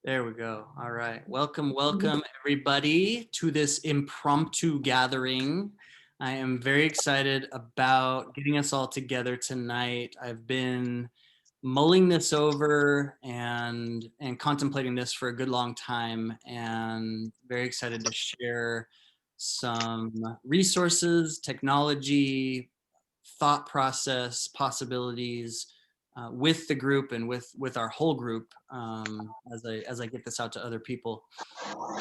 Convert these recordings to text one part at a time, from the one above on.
There we go. All right. Welcome everybody to this impromptu gathering. I am very excited about getting us all together tonight. I've been mulling this over and contemplating this for a good long time, and very excited to share some resources, technology, thought process, possibilities with the group and with our whole group as I get this out to other people.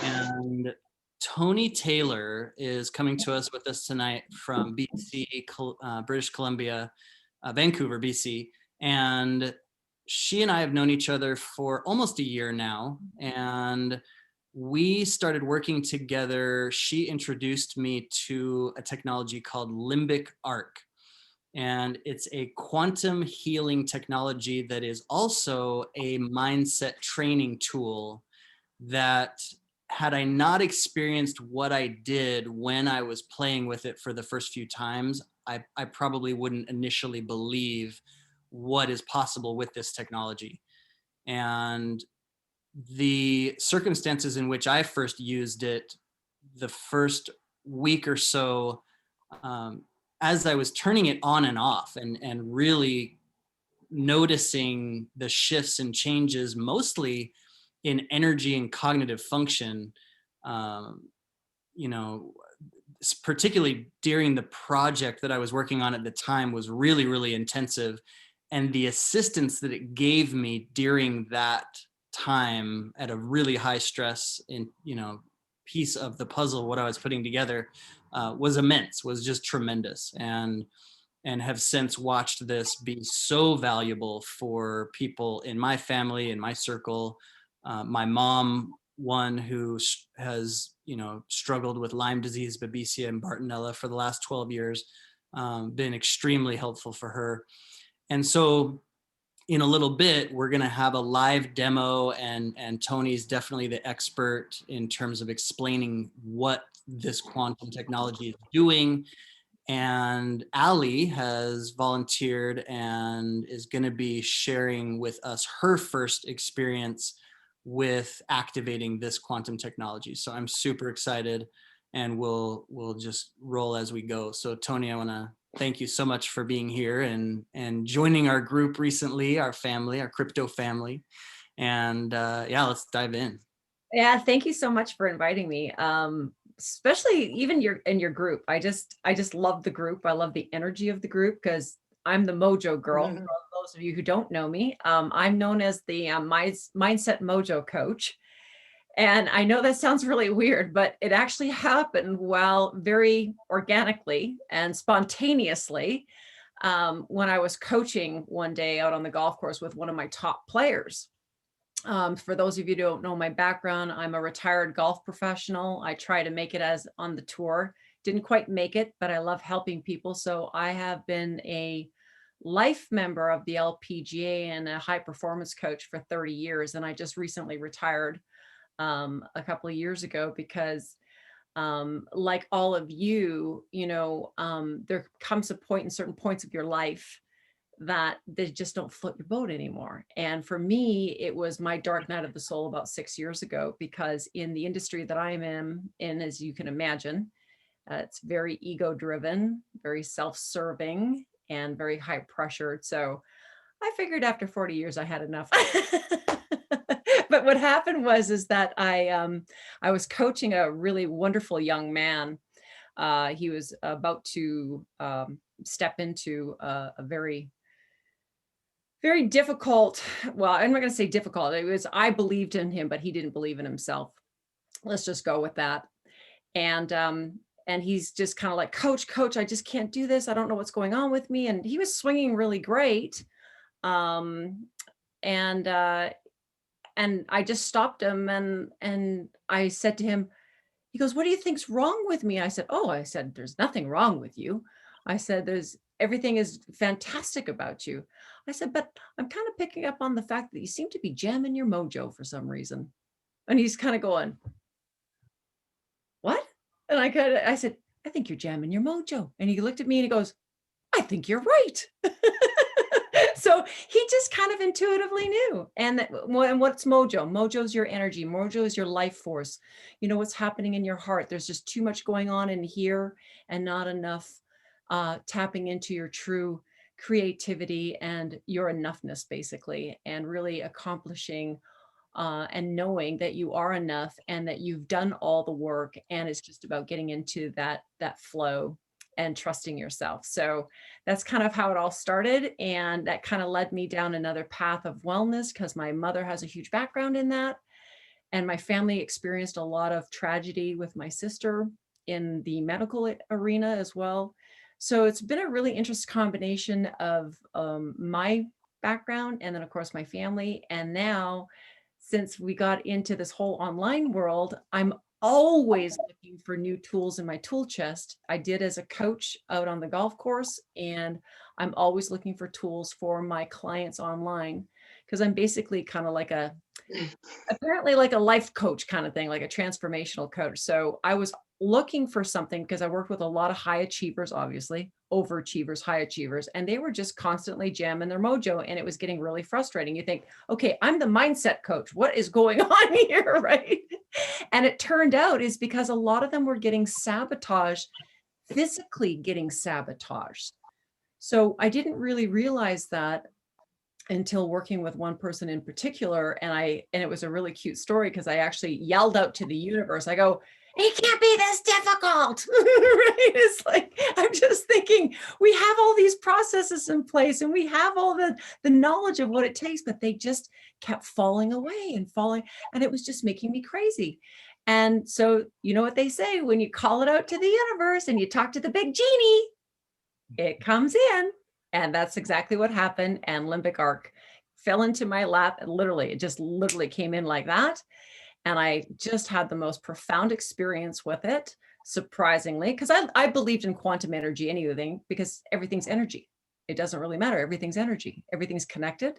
And Tony Taylor is coming to us with us tonight from BC, British Columbia, Vancouver, BC, and she and I have known each other for almost a year now, and we started working together. She introduced me to a technology called Limbic Arc, and it's a quantum healing technology that is also a mindset training tool that, had I not experienced what I did when I was playing with it for the first few times, I probably wouldn't initially believe what is possible with this technology. And the circumstances in which I first used it, the first week or so, um, as I was turning it on and off and really noticing the shifts and changes, mostly in energy and cognitive function, um, you know, particularly during the project that I was working on at the time was really, really intensive. And the assistance that it gave me during that time at a really high stress piece of the puzzle, what I was putting together, was immense, was just tremendous. And have since watched this be so valuable for people in my family, in my circle. My mom, one who has, struggled with Lyme disease, Babesia, and Bartonella for the last 12 years, been extremely helpful for her. And so in a little bit, we're going to have a live demo, and Tony's definitely the expert in terms of explaining what this quantum technology is doing. And Ali has volunteered and is going to be sharing with us her first experience with activating this quantum technology. So I'm super excited, and we'll just roll as we go. So Tony, I want to thank you so much for being here and joining our group recently, our family, our crypto family. And yeah, let's dive in. Yeah, thank you so much for inviting me. Especially even in your group. I just love the group. I love the energy of the group because I'm the mojo girl. For those of you who don't know me, I'm known as the mindset mojo coach. And I know that sounds really weird, but it actually happened very organically and spontaneously when I was coaching one day out on the golf course with one of my top players. For those of you who don't know my background, I'm a retired golf professional. I try to make it as on the tour. Didn't quite make it, but I love helping people. So I have been a life member of the LPGA and a high performance coach for 30 years. And I just recently retired a couple of years ago because like all of you, there comes a point in certain points of your life that they just don't float your boat anymore. And for me, it was my dark night of the soul about 6 years ago, because in the industry that I'm in, as you can imagine, it's very ego driven, very self-serving, and very high pressured. So I figured after 40 years, I had enough. But what happened is that I was coaching a really wonderful young man. He was about to step into a very difficult. Well, I'm not going to say difficult. I believed in him, but he didn't believe in himself. Let's just go with that. And he's just kind of like, coach, I just can't do this. I don't know what's going on with me. And he was swinging really great. Um, and I just stopped him and I said to him, he goes, "What do you think's wrong with me?" I said, "There's nothing wrong with you." I said, "Everything is fantastic about you." I said, "But I'm kind of picking up on the fact that you seem to be jamming your mojo for some reason." And he's kind of going, "What?" And I said, "I think you're jamming your mojo." And he looked at me and he goes, "I think you're right." So he just kind of intuitively knew. And what's mojo? Mojo's your energy. Mojo is your life force. You know what's happening in your heart. There's just too much going on in here and not enough tapping into your true creativity and your enoughness, basically, and really accomplishing and knowing that you are enough and that you've done all the work, and it's just about getting into that flow and trusting yourself. So that's kind of how it all started, and that kind of led me down another path of wellness because my mother has a huge background in that, and my family experienced a lot of tragedy with my sister in the medical arena as well. So it's been a really interesting combination of my background and then of course my family. And now since we got into this whole online world, I'm always looking for new tools in my tool chest. I did as a coach out on the golf course, and I'm always looking for tools for my clients online because I'm basically kind of like apparently like a life coach kind of thing, like a transformational coach. So I was looking for something because I worked with a lot of high achievers, obviously, overachievers, high achievers, and they were just constantly jamming their mojo, and it was getting really frustrating. You think, okay, I'm the mindset coach. What is going on here, right? And it turned out is because a lot of them were getting sabotaged, physically getting sabotaged. So I didn't really realize that until working with one person in particular. And it was a really cute story because I actually yelled out to the universe. I go, it can't be this difficult. Right? It's like, I'm just thinking we have all these processes in place and we have all the knowledge of what it takes, but they just kept falling away and falling. And it was just making me crazy. And so, you know what they say, when you call it out to the universe and you talk to the big genie, it comes in. And that's exactly what happened. And Limbic arc fell into my lap. And literally, it just literally came in like that. And I just had the most profound experience with it, surprisingly, because I believed in quantum energy, anything, because everything's energy. It doesn't really matter. Everything's energy. Everything's connected.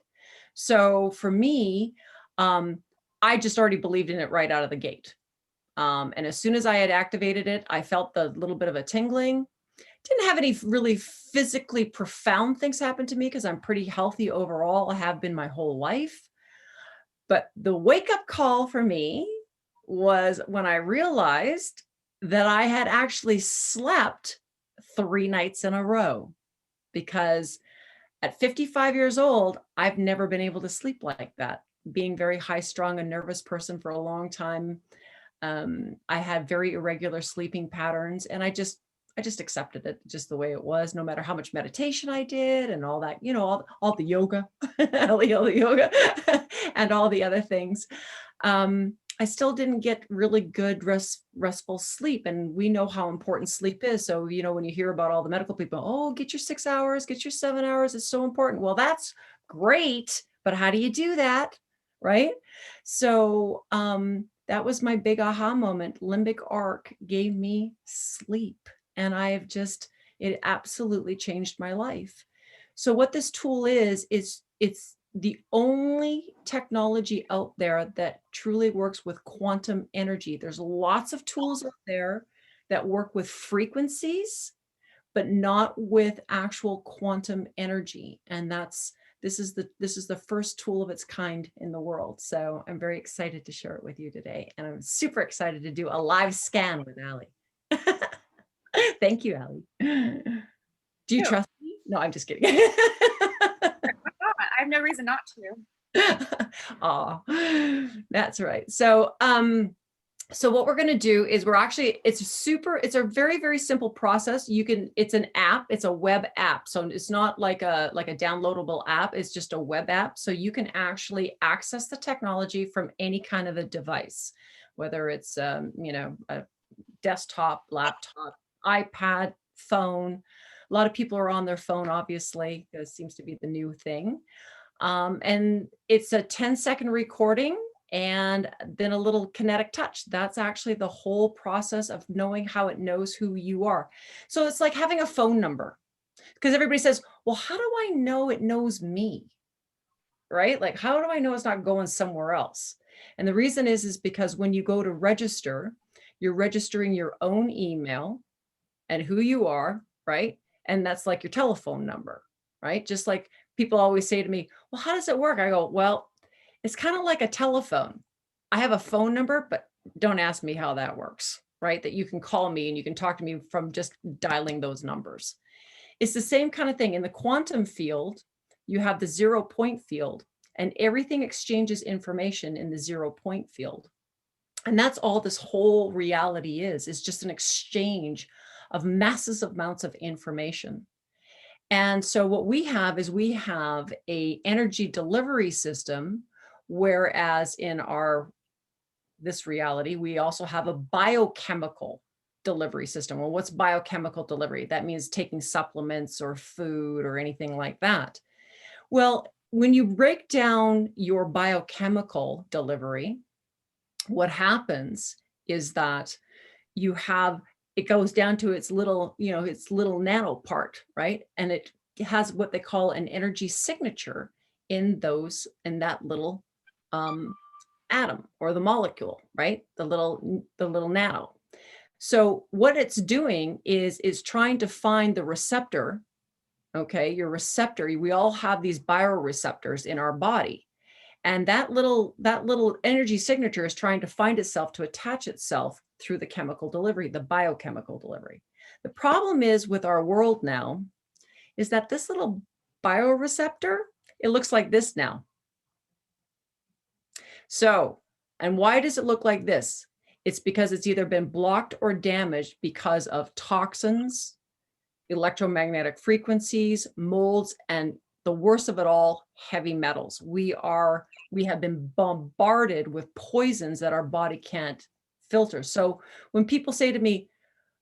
So for me, I just already believed in it right out of the gate. And as soon as I had activated it, I felt the little bit of a tingling. Didn't have any really physically profound things happen to me because I'm pretty healthy overall. I have been my whole life. But the wake up call for me was when I realized that I had actually slept 3 nights in a row, because at 55 years old, I've never been able to sleep like that. Being very high strung, a nervous person for a long time, I had very irregular sleeping patterns, and I just accepted it just the way it was, no matter how much meditation I did and all that, all the yoga, all the yoga and all the other things. I still didn't get really good restful sleep. And we know how important sleep is. So, when you hear about all the medical people, oh, get your 6 hours, get your 7 hours. It's so important. Well, that's great. But how do you do that? Right. So, that was my big aha moment. Limbic arc gave me sleep. And it absolutely changed my life. So what this tool is it's the only technology out there that truly works with quantum energy. There's lots of tools out there that work with frequencies, but not with actual quantum energy. And this is the first tool of its kind in the world. So I'm very excited to share it with you today. And I'm super excited to do a live scan with Ali. Thank you, Ali. Do you trust me? No, I'm just kidding. I have no reason not to. Oh, that's right. So what we're going to do is it's a very, very simple process. It's an app, it's a web app. So it's not like a downloadable app. It's just a web app. So you can actually access the technology from any kind of a device, whether it's, a desktop, laptop, iPad, phone. A lot of people are on their phone, obviously. It seems to be the new thing. And it's a 10-second recording and then a little kinetic touch. That's actually the whole process of knowing how it knows who you are. So it's like having a phone number, because everybody says, well, how do I know it knows me? Right? Like, how do I know it's not going somewhere else? And the reason is because when you go to register, you're registering your own email and who you are, right? And that's like your telephone number, right? Just like people always say to me, well, how does it work? I go, well, it's kind of like a telephone. I have a phone number, but don't ask me how that works, right? That you can call me and you can talk to me from just dialing those numbers. It's the same kind of thing. In the quantum field, you have the 0 point field, and everything exchanges information in the 0 point field. And that's all this whole reality is just an exchange of massive amounts of information. And so what we have is we have a energy delivery system, whereas in this reality, we also have a biochemical delivery system. Well, what's biochemical delivery? That means taking supplements or food or anything like that. Well, when you break down your biochemical delivery, what happens is that it goes down to its little, its little nano part, right? And it has what they call an energy signature in that little atom or the molecule, right? The little nano. So what it's doing is trying to find the receptor. Okay, your receptor. We all have these bioreceptors in our body. And that little energy signature is trying to find itself to attach itself through the chemical delivery, the biochemical delivery. The problem is with our world now is that this little bioreceptor, it looks like this now. So, and why does it look like this? It's because it's either been blocked or damaged because of toxins, electromagnetic frequencies, molds, and the worst of it all, heavy metals. We have been bombarded with poisons that our body can't filter. So when people say to me,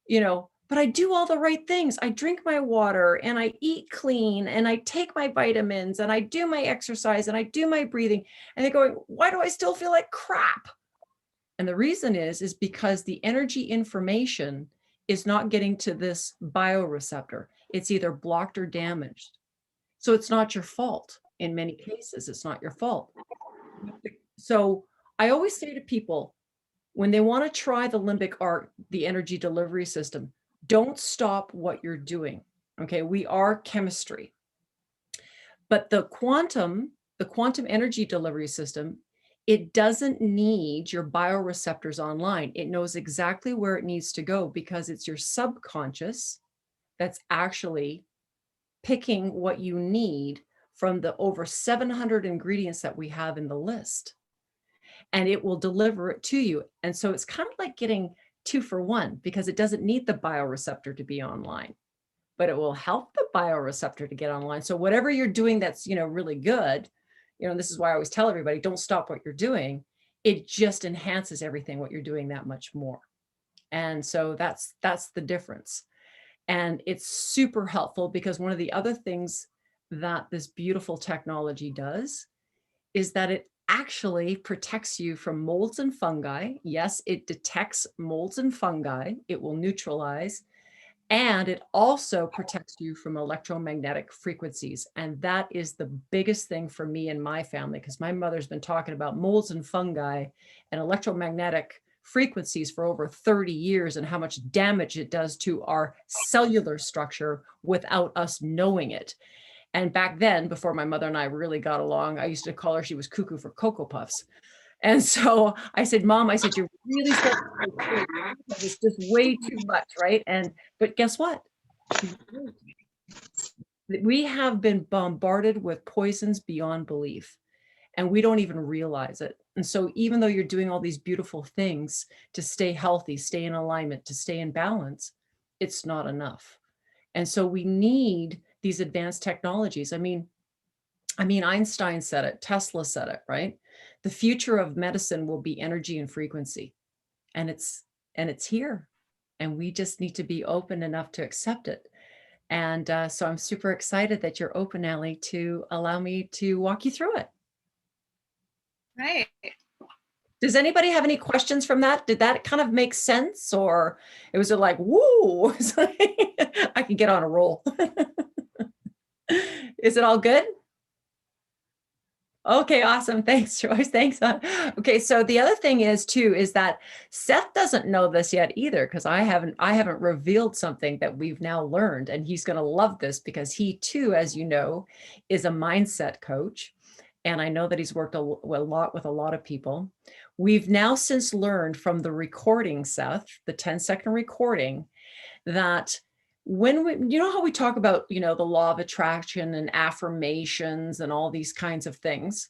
but I do all the right things. I drink my water and I eat clean and I take my vitamins and I do my exercise and I do my breathing. And they're going, why do I still feel like crap? And the reason is because the energy information is not getting to this bioreceptor. It's either blocked or damaged. So it's not your fault. In many cases, it's not your fault. So I always say to people, when they want to try the limbic arc, the energy delivery system, don't stop what you're doing. Okay, we are chemistry. But the quantum energy delivery system, it doesn't need your bioreceptors online. It knows exactly where it needs to go because it's your subconscious that's actually picking what you need from the over 700 ingredients that we have in the list. And it will deliver it to you. And so it's kind of like getting 2 for 1 because it doesn't need the bioreceptor to be online, but it will help the bioreceptor to get online. So whatever you're doing that's, really good, this is why I always tell everybody, don't stop what you're doing. It just enhances everything, what you're doing that much more. And so that's the difference. And it's super helpful because one of the other things that this beautiful technology does is that it actually protects you from molds and fungi. Yes, it detects molds and fungi. It will neutralize. And it also protects you from electromagnetic frequencies. And that is the biggest thing for me and my family, because my mother's been talking about molds and fungi and electromagnetic frequencies for over 30 years and how much damage it does to our cellular structure without us knowing it. And back then, before my mother and I really got along, I used to call her, she was cuckoo for Cocoa Puffs. And so I said, Mom, I said, you're really it's just way too much, right? But guess what? We have been bombarded with poisons beyond belief, and we don't even realize it. And so even though you're doing all these beautiful things to stay healthy, stay in alignment, to stay in balance, it's not enough. And so we need these advanced technologies. I mean, Einstein said it, Tesla said it, right? The future of medicine will be energy and frequency. And it's here. And we just need to be open enough to accept it. And so I'm super excited that you're open, Allie, to allow me to walk you through it. Right. Does anybody have any questions from that? Did that kind of make sense? Or it was like, woo, I can get on a roll. Is it all good? Okay, awesome. Thanks, Joyce. Thanks. Okay, so the other thing is too is that Seth doesn't know this yet either because I haven't revealed something that we've now learned, and he's going to love this because he too, as you know, is a mindset coach, and I know that he's worked a lot with a lot of people. We've now since learned from the recording, Seth, the 10-second recording, that when we, you know how we talk about, the law of attraction and affirmations and all these kinds of things.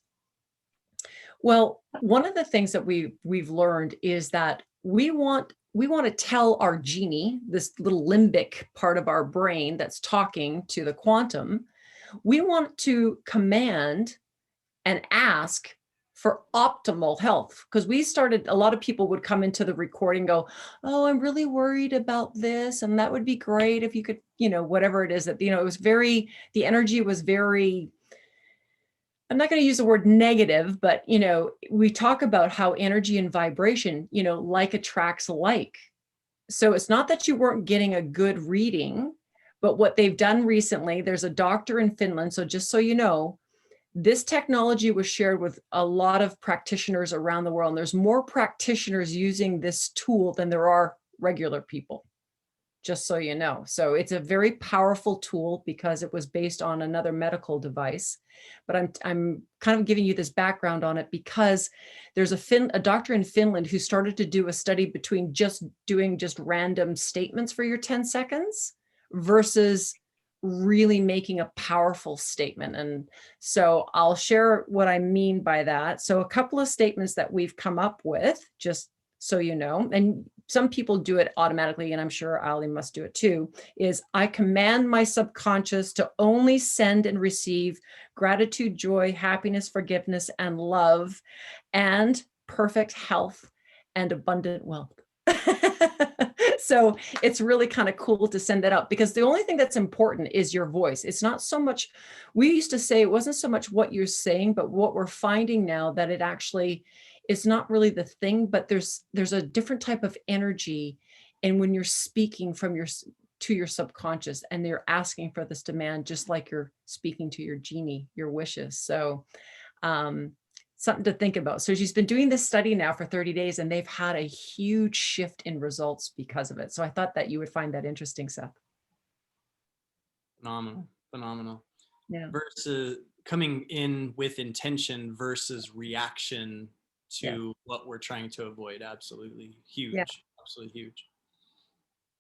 Well, one of the things that we've learned is that we want to tell our genie, this little limbic part of our brain that's talking to the quantum, we want to command and ask for optimal health. Because a lot of people would come into the recording, go, oh, I'm really worried about this. And that would be great if you could, whatever it is that, it was the energy was very, I'm not going to use the word negative, but, we talk about how energy and vibration, like attracts like. So it's not that you weren't getting a good reading, but what they've done recently, there's a doctor in Finland. So just so you know, this technology was shared with a lot of practitioners around the world. And there's more practitioners using this tool than there are regular people, just so you know. So it's a very powerful tool because it was based on another medical device. But I'm kind of giving you this background on it because there's a doctor in Finland who started to do a study between just doing just random statements for your 10 seconds versus really making a powerful statement. And so I'll share what I mean by that. So a couple of statements that we've come up with, just so you know, and some people do it automatically, and I'm sure Ali must do it too, is I command my subconscious to only send and receive gratitude, joy, happiness, forgiveness, and love, and perfect health and abundant wealth. So it's really kind of cool to send that out because the only thing that's important is your voice. It's not so much, we used to say it wasn't so much what you're saying, but what we're finding now that it actually is not really the thing, but there's a different type of energy. And when you're speaking to your subconscious and they're asking for this demand, just like you're speaking to your genie, your wishes. So, something to think about. So she's been doing this study now for 30 days and they've had a huge shift in results because of it. So I thought that you would find that interesting, Seth. Phenomenal. Yeah. Versus coming in with intention versus reaction to what we're trying to avoid. Absolutely huge. Yeah. Absolutely huge.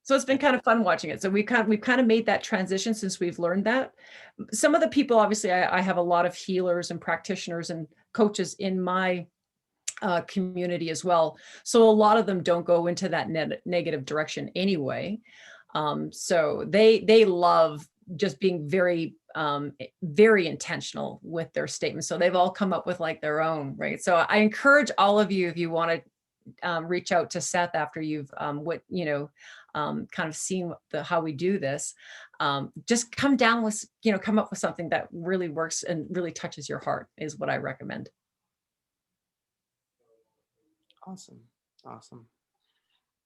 So it's been kind of fun watching it. So we've kind of made that transition since we've learned that. Some of the people, obviously, I have a lot of healers and practitioners and coaches in my community as well. So a lot of them don't go into that negative direction anyway. So they love just being very, very intentional with their statements. So they've all come up with like their own, right? So I encourage all of you, if you want to reach out to Seth after you've kind of seen how we do this, just come up with something that really works and really touches your heart is what I recommend. Awesome.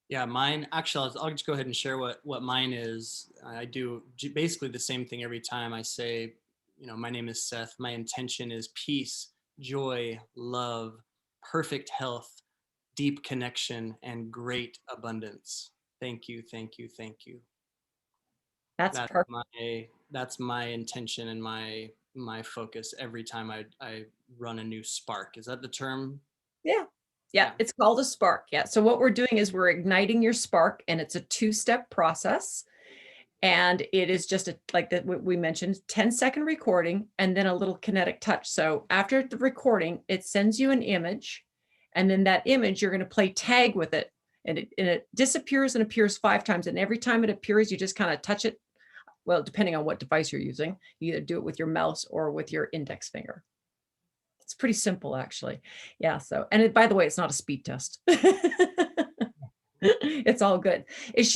Yeah, mine, actually, I'll just go ahead and share what mine is. I do basically the same thing every time I say, my name is Seth. My intention is peace, joy, love, perfect health, deep connection, and great abundance. Thank you. That's perfect. That's my intention and my focus every time I run a new spark. Is that the term? Yeah, it's called a spark. Yeah. So what we're doing is we're igniting your spark, and it's a 2-step process. And it is just like what we mentioned, 10-second recording and then a little kinetic touch. So after the recording, it sends you an image, and then that image, you're going to play tag with it. And it disappears and appears 5 times. And every time it appears, you just kind of touch it. Well, depending on what device you're using, you either do it with your mouse or with your index finger. It's pretty simple, actually. Yeah. So, and by the way, it's not a speed test. It's all good. Is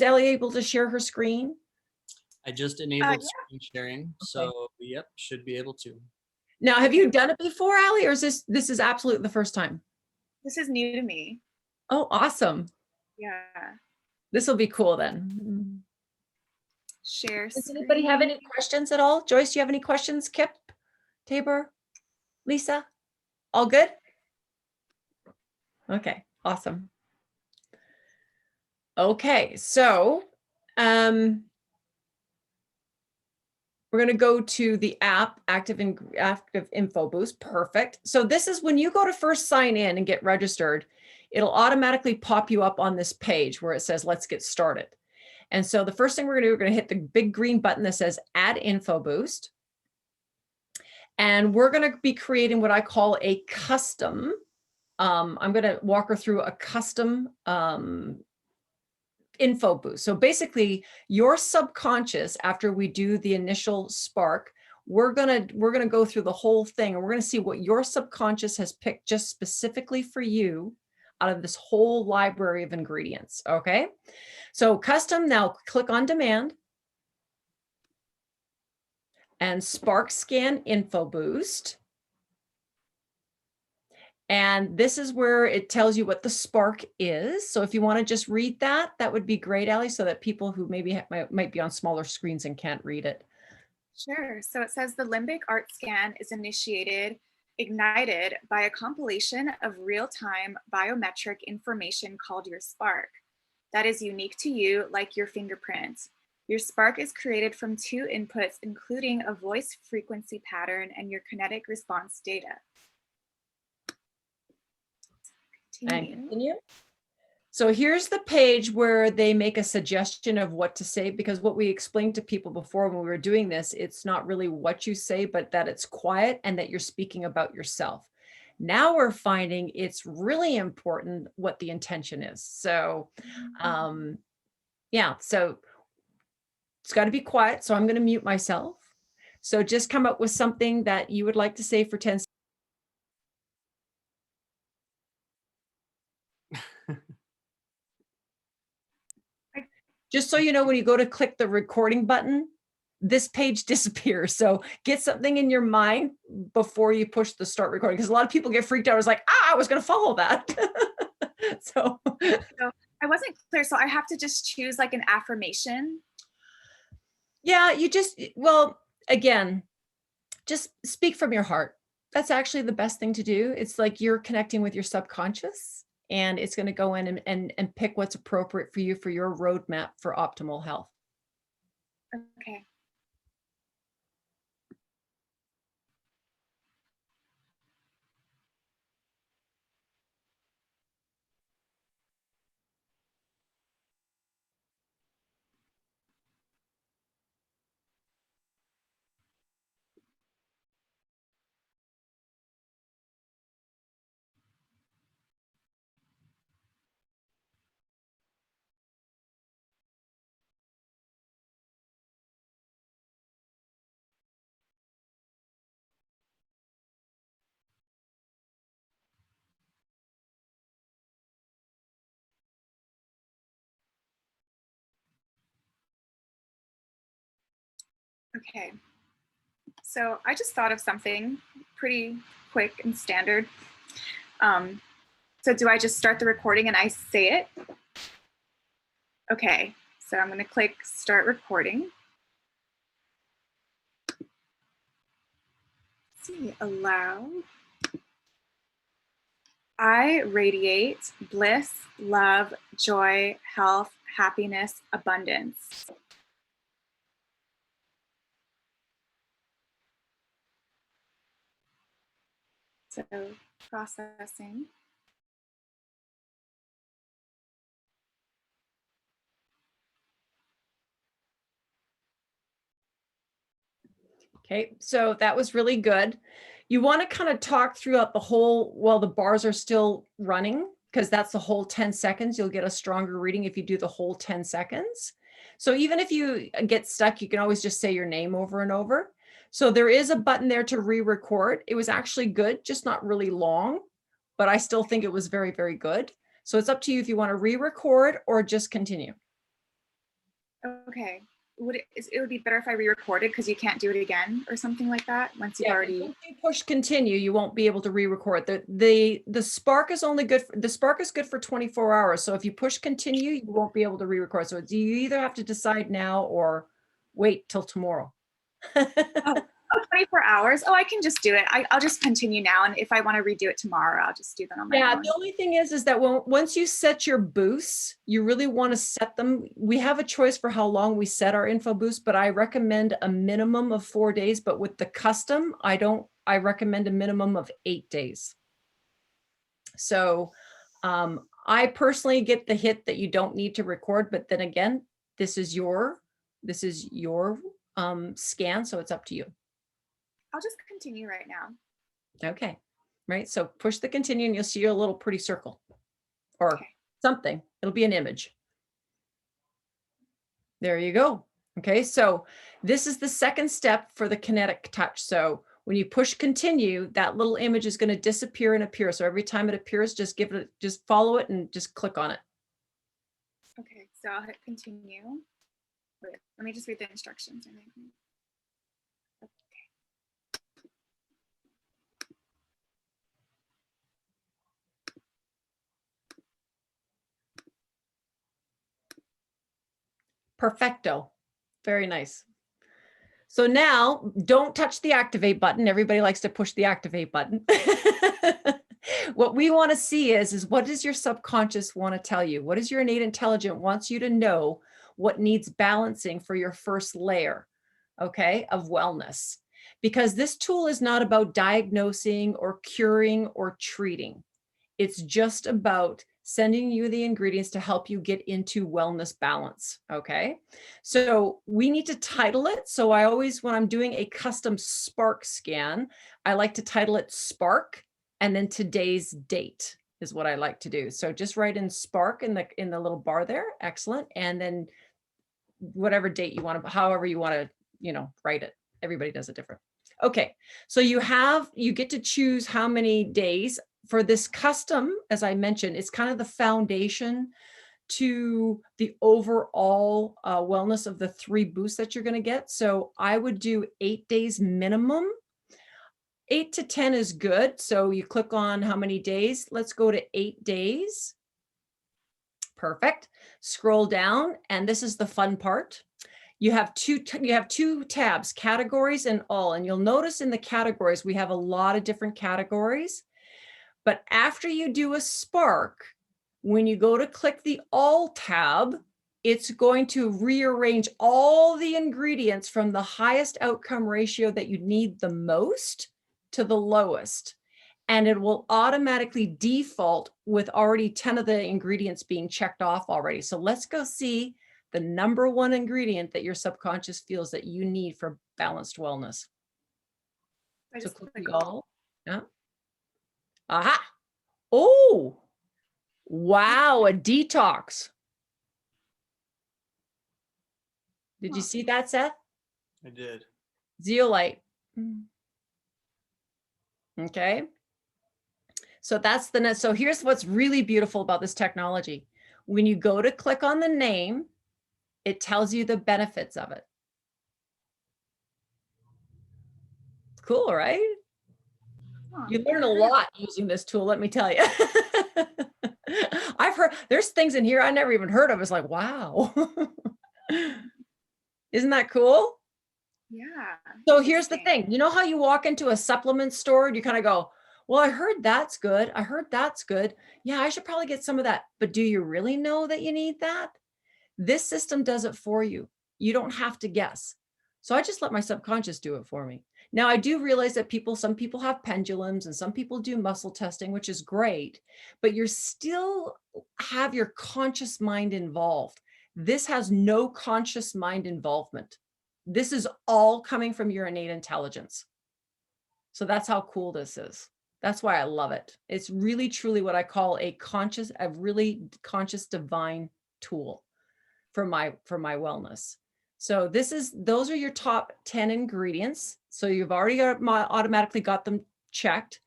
Ellie able to share her screen? I just enabled screen sharing. Okay. So yep, should be able to. Now, have you done it before, Allie, or is this is absolutely the first time? This is new to me. Oh, awesome. Yeah. This will be cool then. Share Does screen. anybody have any questions at all? Joyce, do you have any questions? Kip? Tabor? Lisa, all good? Okay, awesome. Okay, so we're going to go to the app, Active Info Boost. Perfect. So this is when you go to first sign in and get registered, it'll automatically pop you up on this page where it says, let's get started. And so the first thing we're going to do, we're going to hit the big green button that says Add Info Boost. And we're going to be creating what I call a custom. I'm going to walk her through a custom info boost. So basically your subconscious, after we do the initial spark, we're going to go through the whole thing and we're going to see what your subconscious has picked just specifically for you out of this whole library of ingredients. Okay. So custom, now click on demand and spark scan info boost. And this is where it tells you what the spark is. So if you want to just read that, that would be great, Allie, so that people who maybe might be on smaller screens and can't read it. Sure. So it says the limbic art scan is ignited by a compilation of real-time biometric information called your spark. That is unique to you, like your fingerprint. Your spark is created from two inputs, including a voice frequency pattern and your kinetic response data. Continue. So here's the page where they make a suggestion of what to say, because what we explained to people before when we were doing this, it's not really what you say, but that it's quiet and that you're speaking about yourself. Now we're finding it's really important what the intention is. So yeah, so it's got to be quiet. So I'm going to mute myself. So just come up with something that you would like to say for 10 seconds. Just so you know, when you go to click the recording button, this page disappears. So get something in your mind before you push the start recording, because a lot of people get freaked out. I was like, I was going to follow that. So I wasn't clear. So I have to just choose like an affirmation. Yeah, you just, well, again, just speak from your heart. That's actually the best thing to do. It's like you're connecting with your subconscious, and it's going to go in and pick what's appropriate for you for your roadmap for optimal health. Okay. Okay. So I just thought of something pretty quick and standard. So do I just start the recording and I say it? Okay, so I'm going to click start recording. Let's see, allow. I radiate bliss, love, joy, health, happiness, abundance. So processing. Okay, so that was really good. You want to kind of talk throughout the whole, while the bars are still running, because that's the whole 10 seconds. You'll get a stronger reading if you do the whole 10 seconds. So even if you get stuck, you can always just say your name over and over. So there is a button there to re-record. It was actually good, just not really long, but I still think it was very, very good. So it's up to you if you want to re-record or just continue. Okay. It would be better if I re-recorded because you can't do it again or something like that once you've already. Once you push continue, you won't be able to re-record. The spark is only good. The spark is good for 24 hours. So if you push continue, you won't be able to re-record. So you either have to decide now or wait till tomorrow. Oh, Oh, 24 hours. Oh, I can just do it. I'll just continue now. And if I want to redo it tomorrow, I'll just do that on my own. The only thing is that once you set your boosts, you really want to set them. We have a choice for how long we set our info boost, but I recommend a minimum of 4 days. But with the custom, I recommend a minimum of 8 days. So I personally get the hit that you don't need to record, but then again, this is your scan, so it's up to you. I'll just continue right now. Okay, right. So push the continue and you'll see a little pretty circle or something. It'll be an image. There you go. Okay, so this is the second step for the kinetic touch. So when you push continue, that little image is going to disappear and appear. So every time it appears, just follow it and just click on it. Okay, so I'll hit continue. Wait, let me just read the instructions. Perfecto. Very nice. So now don't touch the activate button. Everybody likes to push the activate button. What we want to see is what does your subconscious want to tell you? What does your innate intelligence wants you to know what needs balancing for your first layer, okay, of wellness? Because this tool is not about diagnosing or curing or treating. It's just about sending you the ingredients to help you get into wellness balance. Okay. So we need to title it. So I always, when I'm doing a custom Spark scan, I like to title it Spark and then today's date is what I like to do. So just write in Spark in the little bar there. Excellent. And then whatever date you want to, however you want to, write it. Everybody does it different. Okay. So you get to choose how many days. For this custom, as I mentioned, it's kind of the foundation to the overall wellness of the 3 boosts that you're going to get. So I would do 8 days minimum. 8 to 10 is good. So you click on how many days. Let's go to 8 days. Perfect. Scroll down, and this is the fun part. You have two tabs, categories and all. And you'll notice in the categories, we have a lot of different categories. But after you do a Spark, when you go to click the All tab, it's going to rearrange all the ingredients from the highest outcome ratio that you need the most to the lowest. And it will automatically default with already 10 of the ingredients being checked off already. So let's go see the number 1 ingredient that your subconscious feels that you need for balanced wellness. So click the All. Yeah. Aha. Oh, wow. A detox. Did you see that, Seth? I did. Zeolite. Okay. So that's so here's what's really beautiful about this technology. When you go to click on the name, it tells you the benefits of it. Cool, right? You learn a lot using this tool, let me tell you. I've heard there's things in here I never even heard of. It's like, wow. Isn't that cool? Yeah. So here's the thing. You know how you walk into a supplement store and you kind of go, well, I heard that's good. I heard that's good. Yeah, I should probably get some of that. But do you really know that you need that? This system does it for you. You don't have to guess. So I just let my subconscious do it for me. Now, I do realize that some people have pendulums and some people do muscle testing, which is great, but you still have your conscious mind involved. This has no conscious mind involvement. This is all coming from your innate intelligence. So that's how cool this is. That's why I love it. It's really, truly what I call a really conscious divine tool for my wellness. So those are your top 10 ingredients. So you've already automatically got them checked.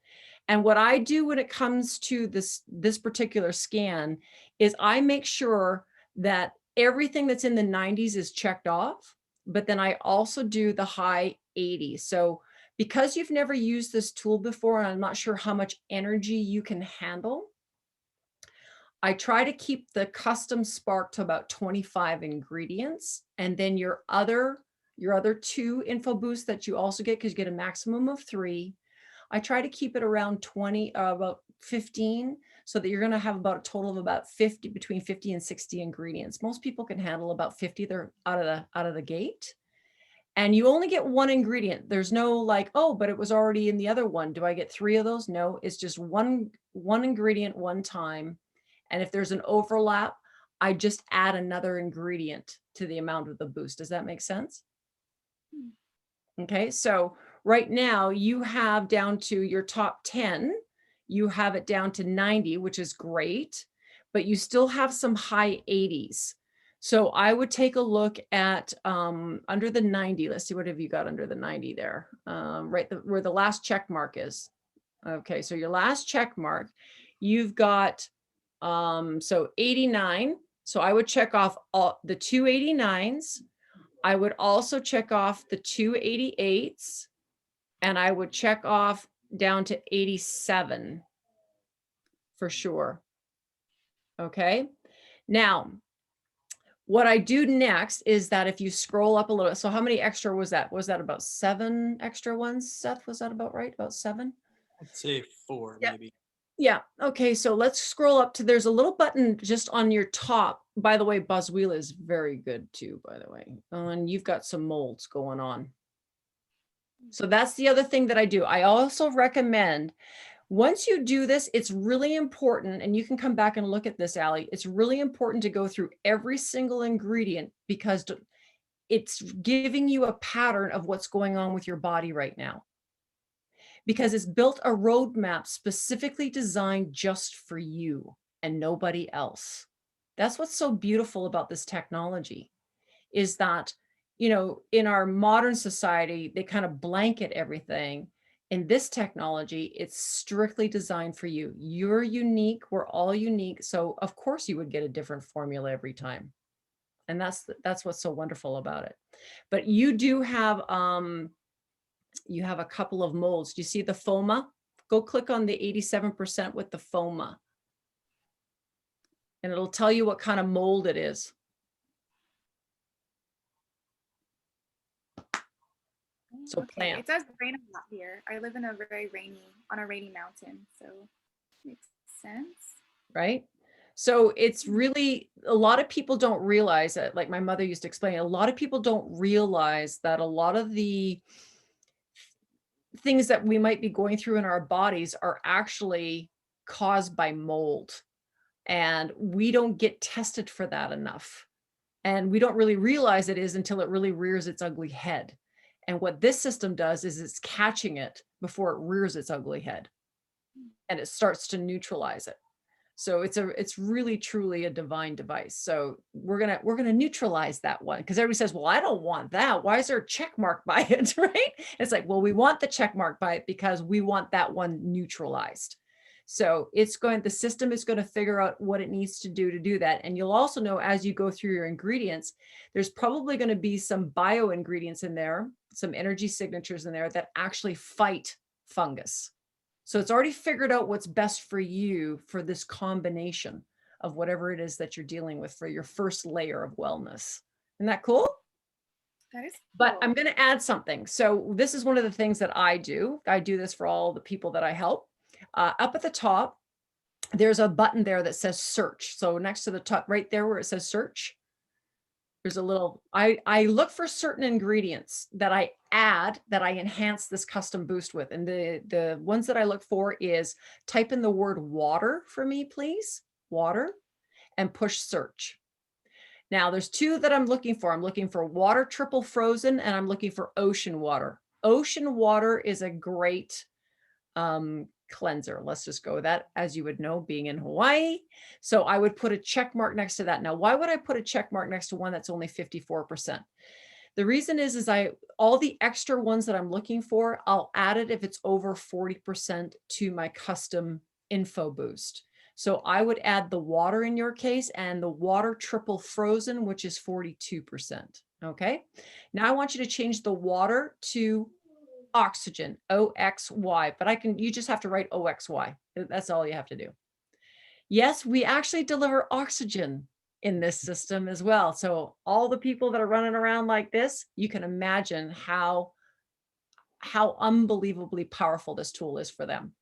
And what I do when it comes to this particular scan is I make sure that everything that's in the 90s is checked off, but then I also do the high 80s. So because you've never used this tool before, and I'm not sure how much energy you can handle, I try to keep the custom Spark to about 25 ingredients, and then your other your other 2 info boosts that you also get, because you get a maximum of 3. I try to keep it around 20, about 15, so that you're going to have about a total of about 50, between 50 and 60 ingredients. Most people can handle about 50. They're out of the gate. And you only get 1 ingredient. There's no like, oh, but it was already in the other one. Do I get 3 of those? No, it's just one ingredient one time. And if there's an overlap, I just add another ingredient to the amount of the boost. Does that make sense? Okay, so right now you have down to your top 10, you have it down to 90, which is great, but you still have some high 80s. So I would take a look at under the 90. Let's see, what have you got under the 90 there? Right where the last check mark is. Okay, so your last check mark, you've got so 89. So I would check off all the 289s. I would also check off the 288s, and I would check off down to 87 for sure. Okay. Now, what I do next is that if you scroll up a little, so how many extra was that? Was that about 7 extra ones, Seth? Was that about right? About 7? I'd say 4, Yeah. maybe. Yeah. Okay. So let's scroll up to, there's a little button just on your top. By the way, Buzzwheel is very good too, by the way. And you've got some molds going on. So that's the other thing that I do. I also recommend, once you do this, it's really important, and you can come back and look at this, Allie. It's really important to go through every single ingredient, because it's giving you a pattern of what's going on with your body right now. Because it's built a roadmap specifically designed just for you and nobody else. That's what's so beautiful about this technology, is that, you know, in our modern society, they kind of blanket everything. In this technology, it's strictly designed for you. You're unique. We're all unique. So of course you would get a different formula every time. And that's what's so wonderful about it. But you do have, you have a couple of molds. Do you see the FOMA? Go click on the 87% with the FOMA. And it'll tell you what kind of mold it is. So Okay, plant. it does rain a lot here. I live in a on a rainy mountain, so makes sense. Right? So it's really, a lot of people don't realize that, like my mother used to explain, a lot of people don't realize that a lot of the things that we might be going through in our bodies are actually caused by mold. And we don't get tested for that enough. And we don't really realize it is until it really rears its ugly head. And what this system does is it's catching it before it rears its ugly head, and it starts to neutralize it. So it's really truly a divine device. So we're gonna neutralize that one, because everybody says, well, I don't want that. Why is there a check mark by it? Right? It's like, well, we want the check mark by it because we want that one neutralized. So the system is going to figure out what it needs to do that. And you'll also know, as you go through your ingredients, there's probably going to be some bio ingredients in there, some energy signatures in there that actually fight fungus. So it's already figured out what's best for you for this combination of whatever it is that you're dealing with for your first layer of wellness. Isn't that cool? That is cool. But I'm going to add something. So this is one of the things that I do. I do this for all the people that I help. Up at the top, there's a button there that says search. So next to the top, right there where it says search, there's a little, I look for certain ingredients that I add, that I enhance this custom boost with. And the ones that I look for is type in the word water for me, please, water, and push search. Now there's 2 that I'm looking for. I'm looking for water triple frozen, and I'm looking for ocean water. Ocean water is a great cleanser. Let's just go with that, as you would know, being in Hawaii. So I would put a check mark next to that. Now, why would I put a check mark next to one that's only 54%? The reason is all the extra ones that I'm looking for, I'll add it if it's over 40% to my custom info boost. So I would add the water in your case, and the water triple frozen, which is 42%. Okay. Now I want you to change the water to oxygen, OXY, but you just have to write OXY. That's all you have to do. Yes, we actually deliver oxygen in this system as well. So all the people that are running around like this, you can imagine how unbelievably powerful this tool is for them.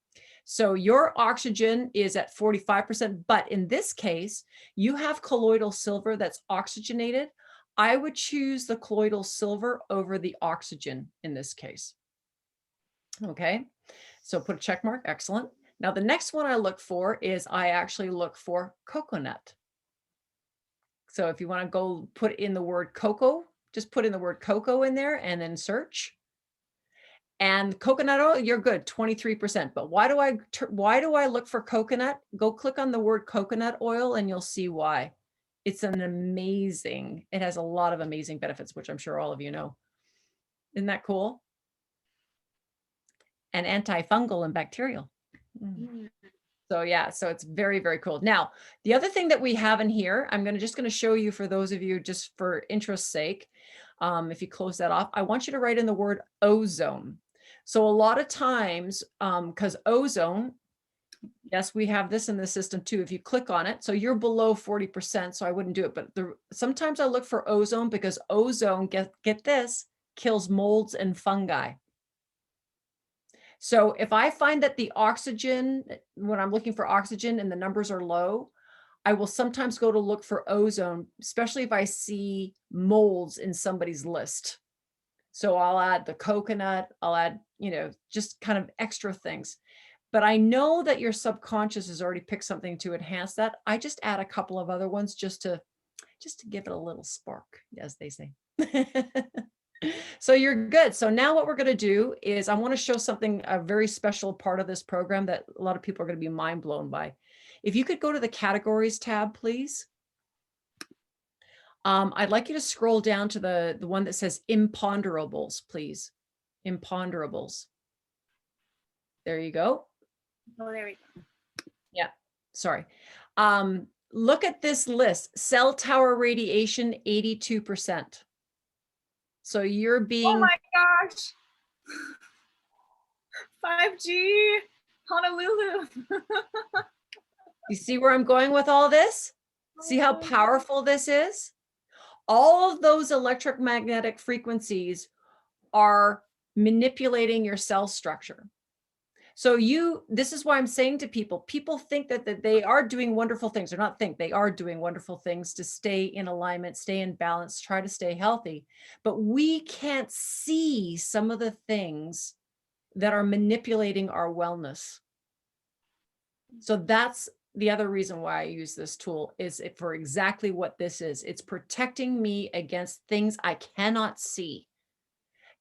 So your oxygen is at 45%, but in this case, you have colloidal silver that's oxygenated. I would choose the colloidal silver over the oxygen in this case. Okay, so put a check mark, excellent. Now the next one I look for is I actually look for coconut. So if you want to go put in the word cocoa, just put in the word cocoa in there and then search. And coconut oil, you're good, 23%. But why do I look for coconut? Go click on the word coconut oil and you'll see why. It's it has a lot of amazing benefits, which I'm sure all of you know. Isn't that cool? And antifungal and bacterial. So yeah, so it's very, very cool. Now, the other thing that we have in here, I'm just going to show you for those of you just for interest's sake. If you close that off, I want you to write in the word ozone. So a lot of times, because ozone, yes, we have this in the system too. If you click on it, so you're below 40%, so I wouldn't do it. But sometimes I look for ozone because ozone, get this, kills molds and fungi. So if I find that the oxygen, when I'm looking for oxygen and the numbers are low, I will sometimes go to look for ozone, especially if I see molds in somebody's list. So I'll add the coconut, I'll add, just kind of extra things. But I know that your subconscious has already picked something to enhance that. I just add a couple of other ones just to give it a little spark, as they say. So you're good. So now what we're going to do is I want to show something, a very special part of this program that a lot of people are going to be mind blown by. If you could go to the categories tab, please. I'd like you to scroll down to the one that says imponderables, please. Imponderables. There you go. Oh, there we go. Yeah, sorry. Look at this list. Cell tower radiation, 82%. So you're being... Oh my gosh. 5G, Honolulu. You see where I'm going with all this? See how powerful this is? All of those electromagnetic frequencies are manipulating your cell structure. So this is why I'm saying to people think that they are doing wonderful things, or not think, they are doing wonderful things to stay in alignment, stay in balance, try to stay healthy. But we can't see some of the things that are manipulating our wellness. So that's the other reason why I use this tool, is for exactly what this is. It's protecting me against things I cannot see.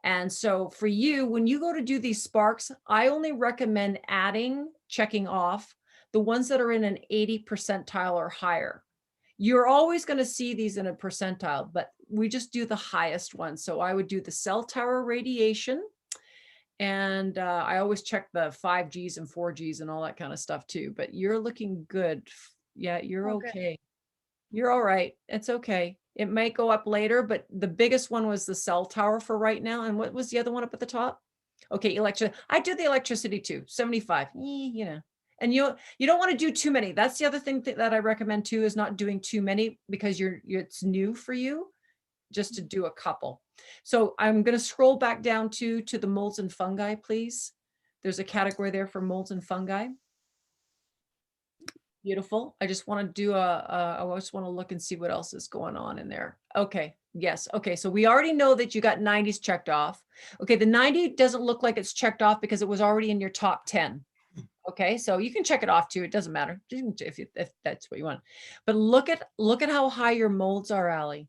And so for you, when you go to do these sparks, I only recommend checking off the ones that are in an 80 percentile or higher. You're always going to see these in a percentile, but we just do the highest one. So I would do the cell tower radiation. And I always check the 5Gs and 4Gs and all that kind of stuff too. But you're looking good. Yeah, you're okay. You're all right. It's okay. It might go up later, but the biggest one was the cell tower for right now. And what was the other one up at the top? Okay, I do the electricity too, 75. And you don't want to do too many. That's the other thing that I recommend too, is not doing too many, because it's new for you, just to do a couple. So I'm going to scroll back down to the molds and fungi, please. There's a category there for molds and fungi. Beautiful. I just want to I just want to look and see what else is going on in there. Okay. Yes. Okay. So we already know that you got 90s checked off. Okay. The 90 doesn't look like it's checked off because it was already in your top 10. Okay. So you can check it off too. It doesn't matter if that's what you want. But look at how high your molds are, Allie.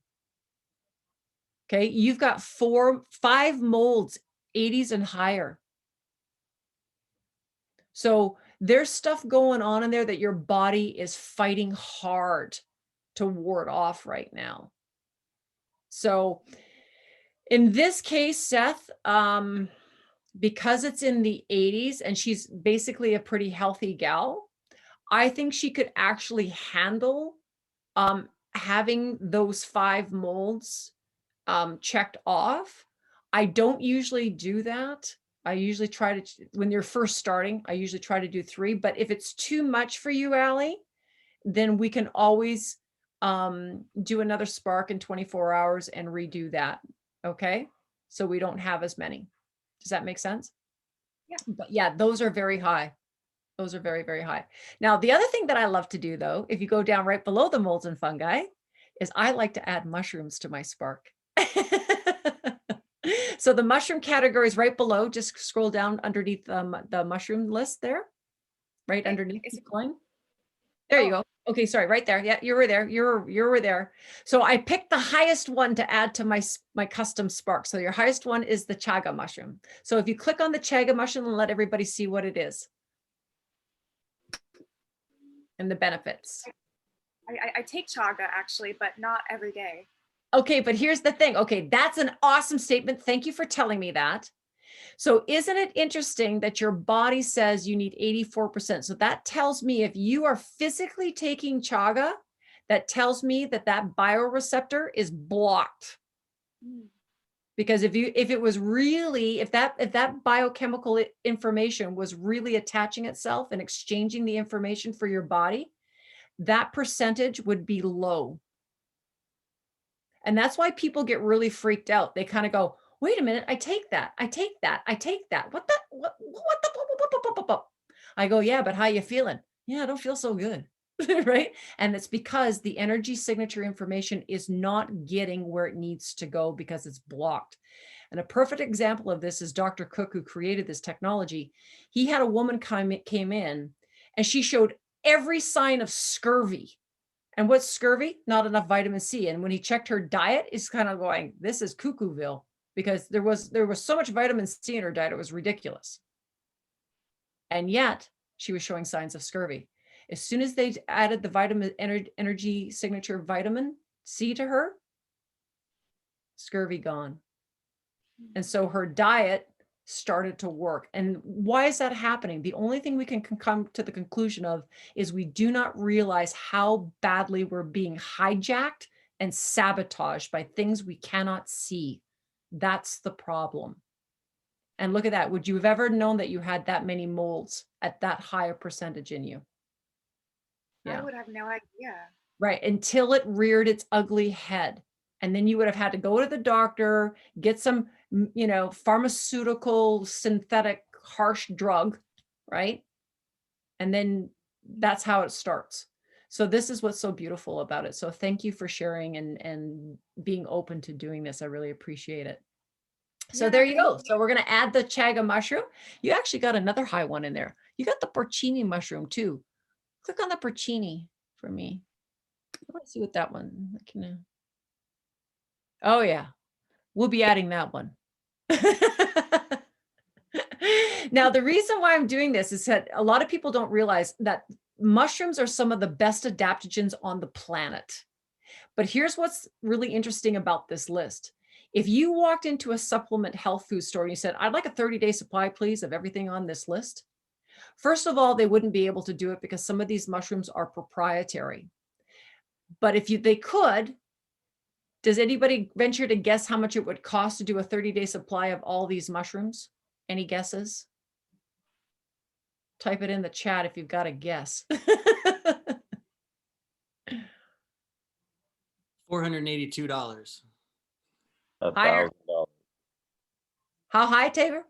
Okay. You've got 5 molds, 80s and higher. So there's stuff going on in there that your body is fighting hard to ward off right now. So in this case, Seth, because it's in the 80s and she's basically a pretty healthy gal, I think she could actually handle having those 5 molds checked off. I don't usually do that. I usually try to, when you're first starting, I usually try to do 3. But if it's too much for you, Allie, then we can always do another spark in 24 hours and redo that. Okay. So we don't have as many. Does that make sense? Yeah. But yeah, those are very high. Those are very, very high. Now, the other thing that I love to do though, if you go down right below the molds and fungi, is I like to add mushrooms to my spark. So the mushroom category is right below. Just scroll down underneath the mushroom list there, right Okay, underneath. is Keep it- going. There you Oh. go. Okay, sorry, right there. Yeah, you were there. You were there. So I picked the highest one to add to my custom spark. So your highest one is the chaga mushroom. So if you click on the chaga mushroom and let everybody see what it is and the benefits. I take chaga actually, but not every day. Okay, but here's the thing. Okay, that's an awesome statement. Thank you for telling me that. So isn't it interesting that your body says you need 84%? So that tells me if you are physically taking chaga, that tells me that that bioreceptor is blocked. Because if it was really, if that biochemical information was really attaching itself and exchanging the information for your body, that percentage would be low. And that's why people get really freaked out. They kind of go, wait a minute, I take that. I take that. I take that. What the, what? I go, yeah, but how you feeling? Yeah, I don't feel so good. Right. And it's because the energy signature information is not getting where it needs to go because it's blocked. And a perfect example of this is Dr. Cook, who created this technology. He had a woman came in and she showed every sign of scurvy. And what's scurvy? Not enough vitamin C. And when he checked her diet, it's kind of going, this is cuckooville, because there was so much vitamin C in her diet, it was ridiculous. And yet she was showing signs of scurvy. As soon as they added the vitamin energy signature vitamin C to her, scurvy gone. And so her diet started to work. And why is that happening? The only thing we can come to the conclusion of is we do not realize how badly we're being hijacked and sabotaged by things we cannot see. That's the problem. And look at that. Would you have ever known that you had that many molds at that high a percentage in you? I would have no idea. Right. Until it reared its ugly head. And then you would have had to go to the doctor, get some, pharmaceutical, synthetic, harsh drug, right? And then that's how it starts. So this is what's so beautiful about it. So thank you for sharing and being open to doing this. I really appreciate it. So Yeah, there you thank go. So we're going to add the chaga mushroom. You actually got another high one in there. You got the porcini mushroom too. Click on the porcini for me. Let's see what that one. Oh yeah, we'll be adding that one. Now, the reason why I'm doing this is that a lot of people don't realize that mushrooms are some of the best adaptogens on the planet. But here's what's really interesting about this list. If you walked into a supplement health food store and you said, I'd like a 30-day supply, please, of everything on this list. First of all, they wouldn't be able to do it because some of these mushrooms are proprietary. But if they could, does anybody venture to guess how much it would cost to do a 30-day supply of all these mushrooms? Any guesses? Type it in the chat if you've got a guess. $482. Higher. $1,000. How high, Taylor?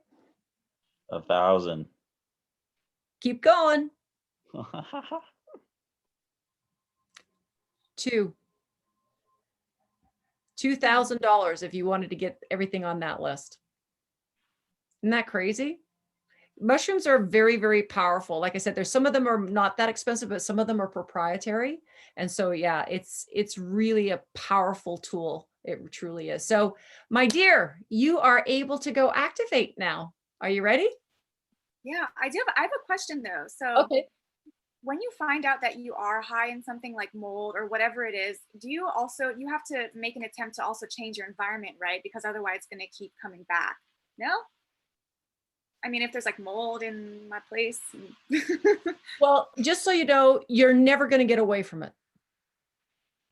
1,000. Keep going. $2,000 if you wanted to get everything on that list. Isn't that crazy? Mushrooms are very, very powerful. Like I said, there's some of them are not that expensive, but some of them are proprietary. And so, yeah, it's really a powerful tool. It truly is. So, my dear, you are able to go activate now. Are you ready? Yeah, I have a question though. So Okay. when you find out that you are high in something like mold or whatever it is, you have to make an attempt to also change your environment, right? Because otherwise it's going to keep coming back. No? I mean, if there's like mold in my place. Well, just so you know, you're never going to get away from it.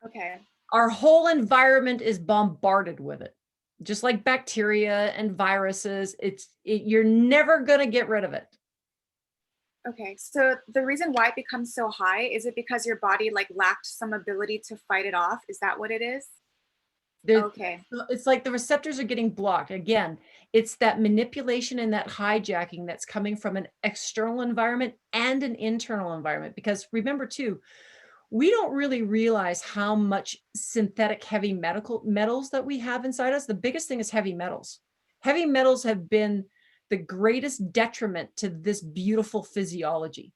Okay. Our whole environment is bombarded with it. Just like bacteria and viruses, you're never going to get rid of it. Okay, so the reason why it becomes so high, is it because your body like lacked some ability to fight it off? Is that what it is? Okay. It's like the receptors are getting blocked. Again, it's that manipulation and that hijacking that's coming from an external environment and an internal environment. Because remember too, we don't really realize how much synthetic heavy metals that we have inside us. The biggest thing is heavy metals. Heavy metals have been the greatest detriment to this beautiful physiology.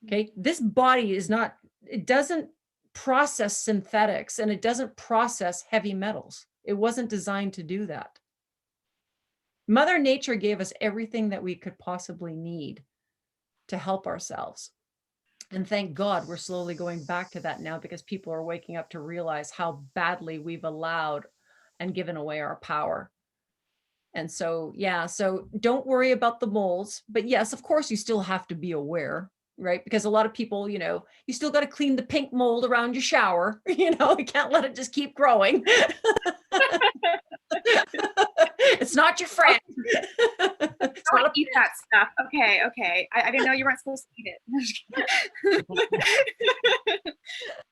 Okay, this body is not, it doesn't process synthetics and it doesn't process heavy metals. It wasn't designed to do that. Mother Nature gave us everything that we could possibly need to help ourselves. And thank God we're slowly going back to that now, because people are waking up to realize how badly we've allowed and given away our power. And so, yeah, so don't worry about the moles. But yes, of course, you still have to be aware, right? Because a lot of people, you still got to clean the pink mold around your shower. You can't let it just keep growing. It's not your friend. It's Don't not eat that stuff. Okay, okay. I didn't know you weren't supposed to eat it.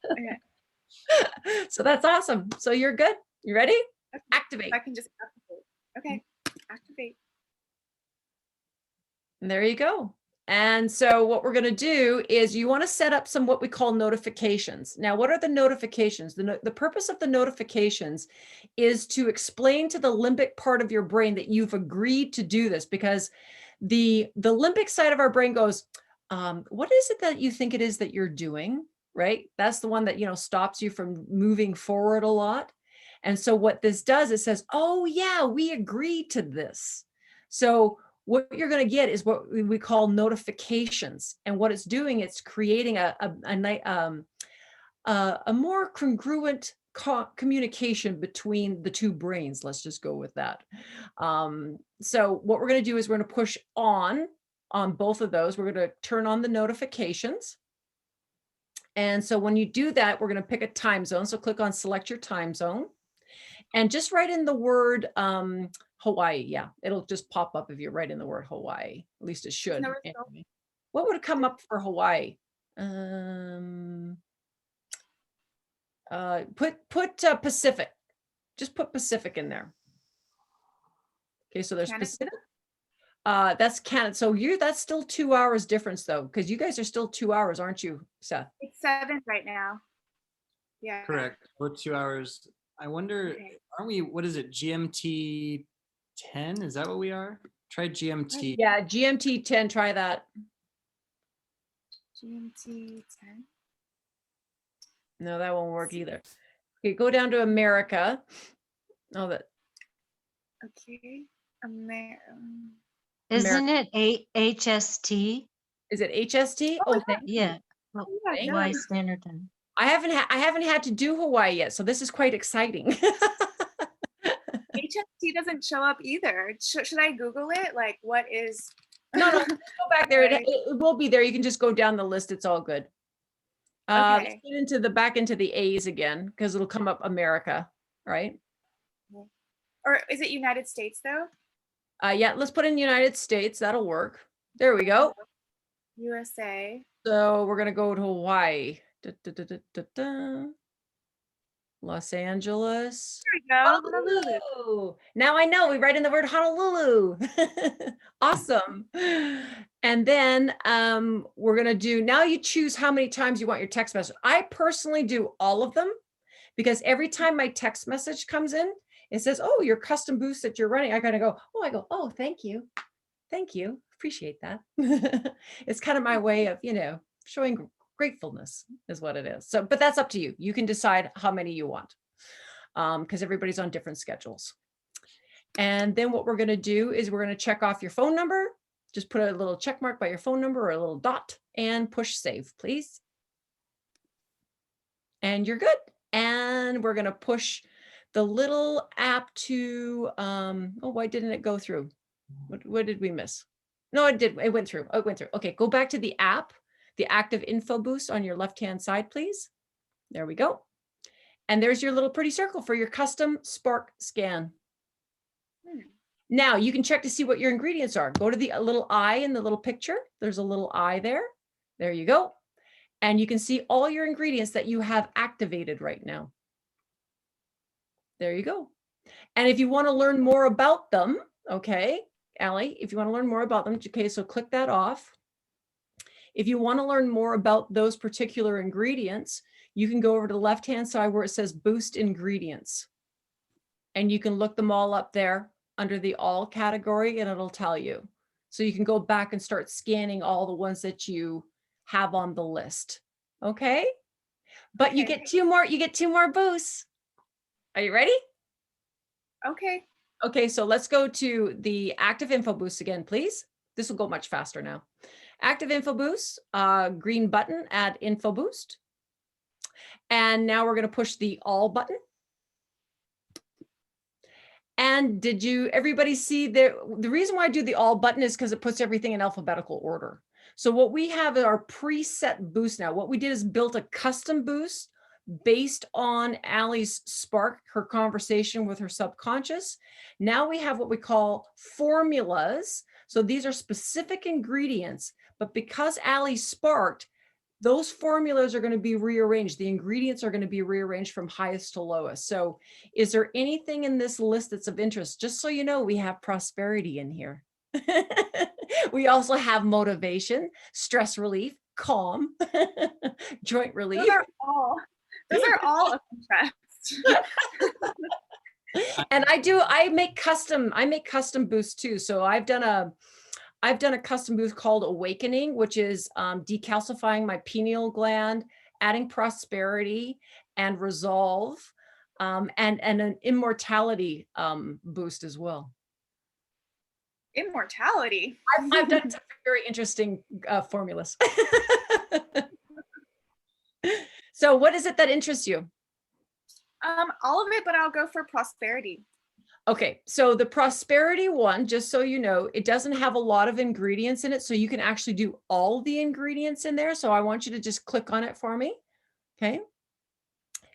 Okay. So that's awesome. So you're good. You ready? Okay. Activate. I can just activate. Okay, activate. And there you go. And so what we're going to do is you want to set up some what we call notifications. Now, what are the notifications? The purpose of the notifications is to explain to the limbic part of your brain that you've agreed to do this, because the limbic side of our brain goes, what is it that you think it is that you're doing? Right? That's the one that, stops you from moving forward a lot. And so what this does, it says, oh yeah, we agreed to this. So what you're going to get is what we call notifications. And what it's doing, it's creating a more congruent communication between the two brains. Let's just go with that. So what we're going to do is we're going to push on both of those. We're going to turn on the notifications. And so when you do that, we're going to pick a time zone. So click on select your time zone and just write in the word Hawaii. Yeah, it'll just pop up if you write in the word Hawaii. At least it should. Anyway. What would come up for Hawaii? Put Pacific. Just put Pacific in there. Okay, so there's Canada. Pacific. That's Canada. So that's still 2 hours difference though, because you guys are still 2 hours, aren't you, Seth? It's 7 right now. Yeah. Correct. We're 2 hours. I wonder, aren't we, what is it, GMT 10? Is that what we are? Try GMT. Yeah, GMT 10, try that. GMT 10. No, that won't work either. Okay, go down to America. Oh, that. Okay. Isn't it HST? Is it HST? Oh, Yeah. Yeah, Hawaii Standard Time. I haven't had to do Hawaii yet, so this is quite exciting. HST doesn't show up either. Should I Google it? Like, what is? No, go back there. It will be there. You can just go down the list. It's all good. Let's get back into the A's again, because it'll come up America, right? Or is it United States though? Yeah, let's put in United States. That'll work. There we go. USA. So we're gonna go to Hawaii. Los Angeles. There we go. Honolulu. Now I know we write in the word Honolulu. Awesome. And then we're going to do, now you choose how many times you want your text message. I personally do all of them, because every time my text message comes in, it says, oh, your custom boost that you're running. I got to go, oh, thank you. Thank you. Appreciate that. It's kind of my way of, showing gratefulness is what it is. So, but that's up to you. You can decide how many you want, because everybody's on different schedules. And then what we're going to do is we're going to check off your phone number. Just put a little check mark by your phone number or a little dot and push save, please. And you're good. And we're going to push the little app to, why didn't it go through? What did we miss? No, it did. It went through. Oh, it went through. Okay, go back to the app. The active info boost on your left-hand side, please. There we go. And there's your little pretty circle for your custom Spark scan. Now you can check to see what your ingredients are. Go to the little eye in the little picture. There's a little eye there. There you go. And you can see all your ingredients that you have activated right now. There you go. And if you want to learn more about them, okay, Allie, if you want to learn more about them, okay, so click that off. If you want to learn more about those particular ingredients, you can go over to the left-hand side where it says Boost Ingredients. And you can look them all up there under the all category and it'll tell you. So you can go back and start scanning all the ones that you have on the list. Okay? But you get two more boosts. Are you ready? Okay. Okay, so let's go to the active info boost again, please. This will go much faster now. Active info boost, green button, add info boost. And now we're going to push the all button. And did everybody see the reason why I do the all button is because it puts everything in alphabetical order. So what we have is our preset boost now. What we did is built a custom boost based on Allie's spark, her conversation with her subconscious. Now we have what we call formulas. So these are specific ingredients, but because Allie sparked, those formulas are going to be rearranged. The ingredients are going to be rearranged from highest to lowest. So is there anything in this list that's of interest? Just so you know, we have prosperity in here. We also have motivation, stress relief, calm, joint relief. Those are all of interest. And I make custom boosts too. So I've done a custom boost called Awakening, which is decalcifying my pineal gland, adding prosperity and resolve, and an immortality boost as well. Immortality. I've done some very interesting formulas. So what is it that interests you? All of it, but I'll go for prosperity. Okay, so the prosperity one, just so you know, it doesn't have a lot of ingredients in it, so you can actually do all the ingredients in there. So I want you to just click on it for me. Okay.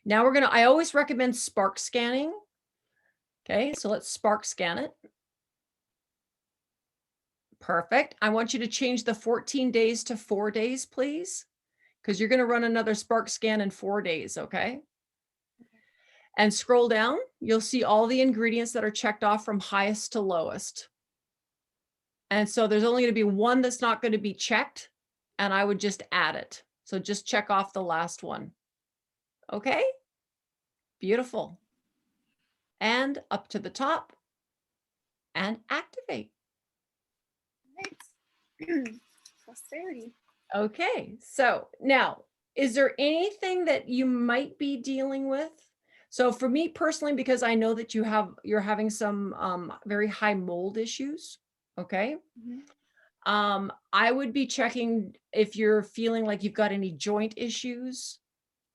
Now I always recommend spark scanning. Okay, so let's spark scan it. Perfect. I want you to change the 14 days to 4 days, please, because you're going to run another spark scan in 4 days. Okay. And scroll down, you'll see all the ingredients that are checked off from highest to lowest. And so there's only going to be one that's not going to be checked, and I would just add it. So just check off the last one. Okay, beautiful. And up to the top and activate. Nice. Prosperity. Okay, so now, is there anything that you might be dealing with? So for me personally, because I know that you're having some very high mold issues, okay? Mm-hmm. I would be checking if you're feeling like you've got any joint issues.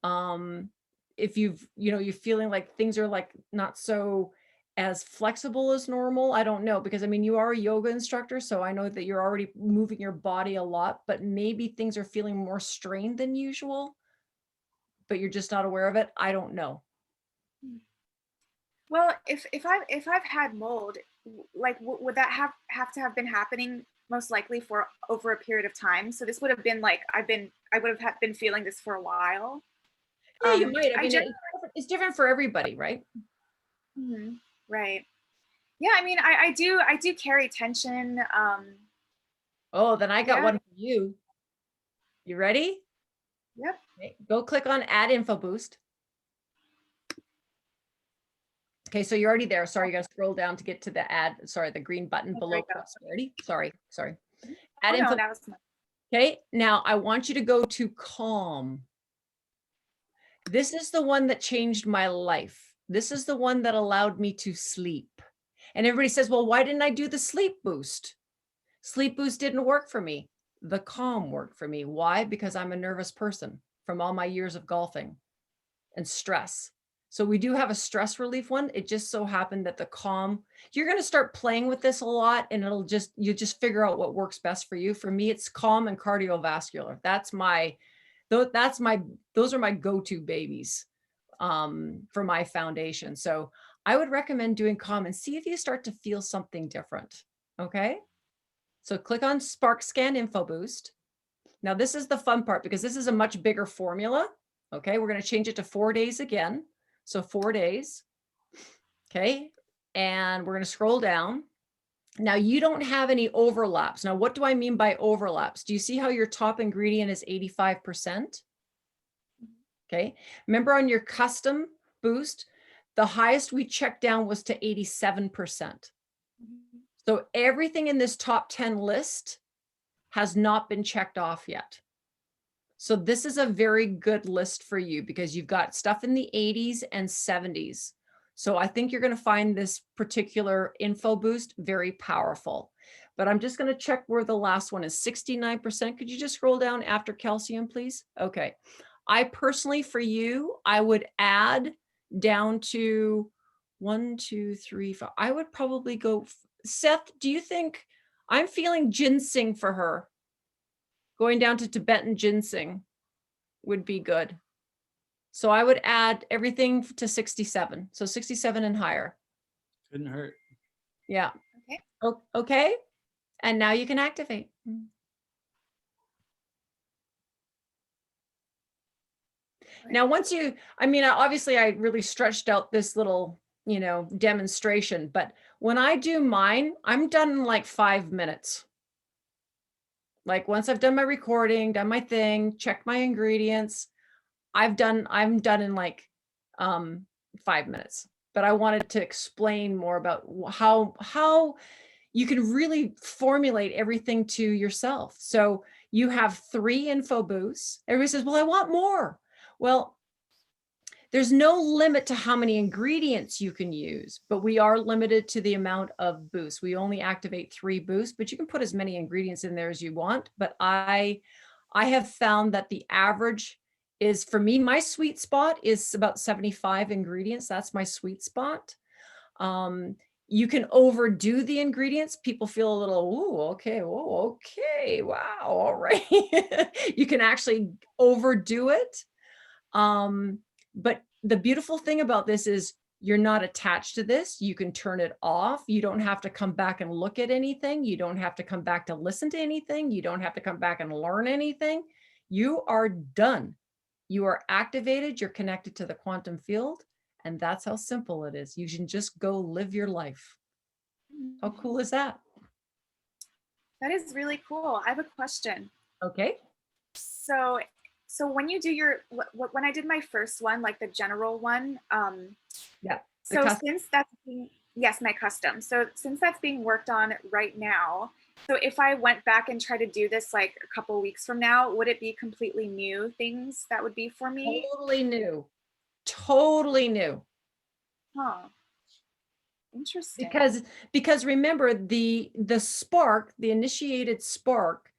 If you're feeling like things are like not so as flexible as normal. I don't know, because I mean, you are a yoga instructor, so I know that you're already moving your body a lot, but maybe things are feeling more strained than usual, but you're just not aware of it. I don't know. Well, if I've had mold, like would that have to have been happening most likely for over a period of time? So this would have been like I would have been feeling this for a while. Yeah, you might. I mean, it's different for everybody, right? Mm-hmm. Right. Yeah, I mean, I do carry tension. Oh, then I got Yeah. one for you. You ready? Yep. Okay, go click on Add Info Boost. Okay, so you're already there. Sorry, you got to scroll down to get to the green button below prosperity. Sorry. Add info. No, that was Okay, now I want you to go to calm. This is the one that changed my life. This is the one that allowed me to sleep. And everybody says, well, why didn't I do the sleep boost? Sleep boost didn't work for me. The calm worked for me. Why? Because I'm a nervous person from all my years of golfing and stress. So we do have a stress relief one. It just so happened that the calm, you're going to start playing with this a lot, and you just figure out what works best for you. For me, it's calm and cardiovascular. Those are my go-to babies. for my foundation. So I would recommend doing calm and see if you start to feel something different. Okay. So click on Spark Scan Info Boost. Now this is the fun part because this is a much bigger formula. Okay. We're going to change it to 4 days again. So 4 days. Okay. And we're going to scroll down. Now you don't have any overlaps. Now, what do I mean by overlaps? Do you see how your top ingredient is 85%? Okay. Remember on your custom boost, the highest we checked down was to 87%. So everything in this top 10 list has not been checked off yet. So this is a very good list for you because you've got stuff in the 80s and 70s. So I think you're going to find this particular info boost very powerful. But I'm just going to check where the last one is, 69%. Could you just scroll down after calcium, please? Okay. I personally, for you, I would add down to 1, 2, 3, 4. I would probably go, Seth, do you think, I'm feeling ginseng for her. Going down to Tibetan ginseng would be good. So I would add everything to 67. So 67 and higher. Couldn't hurt. Yeah. Okay. Okay. And now you can activate. Now, once you, I mean, obviously I really stretched out this little, demonstration, but when I do mine, I'm done in like 5 minutes. Like once I've done my recording, done my thing, checked my ingredients, I'm done in like 5 minutes. But I wanted to explain more about how you can really formulate everything to yourself. So you have 3 info boosts. Everybody says, well, I want more. Well, there's no limit to how many ingredients you can use, but we are limited to the amount of boosts. We only activate 3 boosts, but you can put as many ingredients in there as you want. But I have found that the average is, for me, my sweet spot is about 75 ingredients. That's my sweet spot. You can overdo the ingredients. People feel a little, ooh, okay, whoa, okay, wow, all right. You can actually overdo it. But the beautiful thing about this is you're not attached to this. You can turn it off. You don't have to come back and look at anything. You don't have to come back to listen to anything. You don't have to come back and learn anything. You are done. You are activated. You're connected to the quantum field. And that's how simple it is. You can just go live your life. How cool is that? That is really cool. I have a question. Okay. So when you do when I did my first one, like the general one, Yeah. So since that's yes, my custom. So since that's being worked on right now, so if I went back and tried to do this like a couple weeks from now, would it be completely new things that would be for me? Totally new. Totally new. Huh. Interesting. Because remember, the spark, the initiated spark,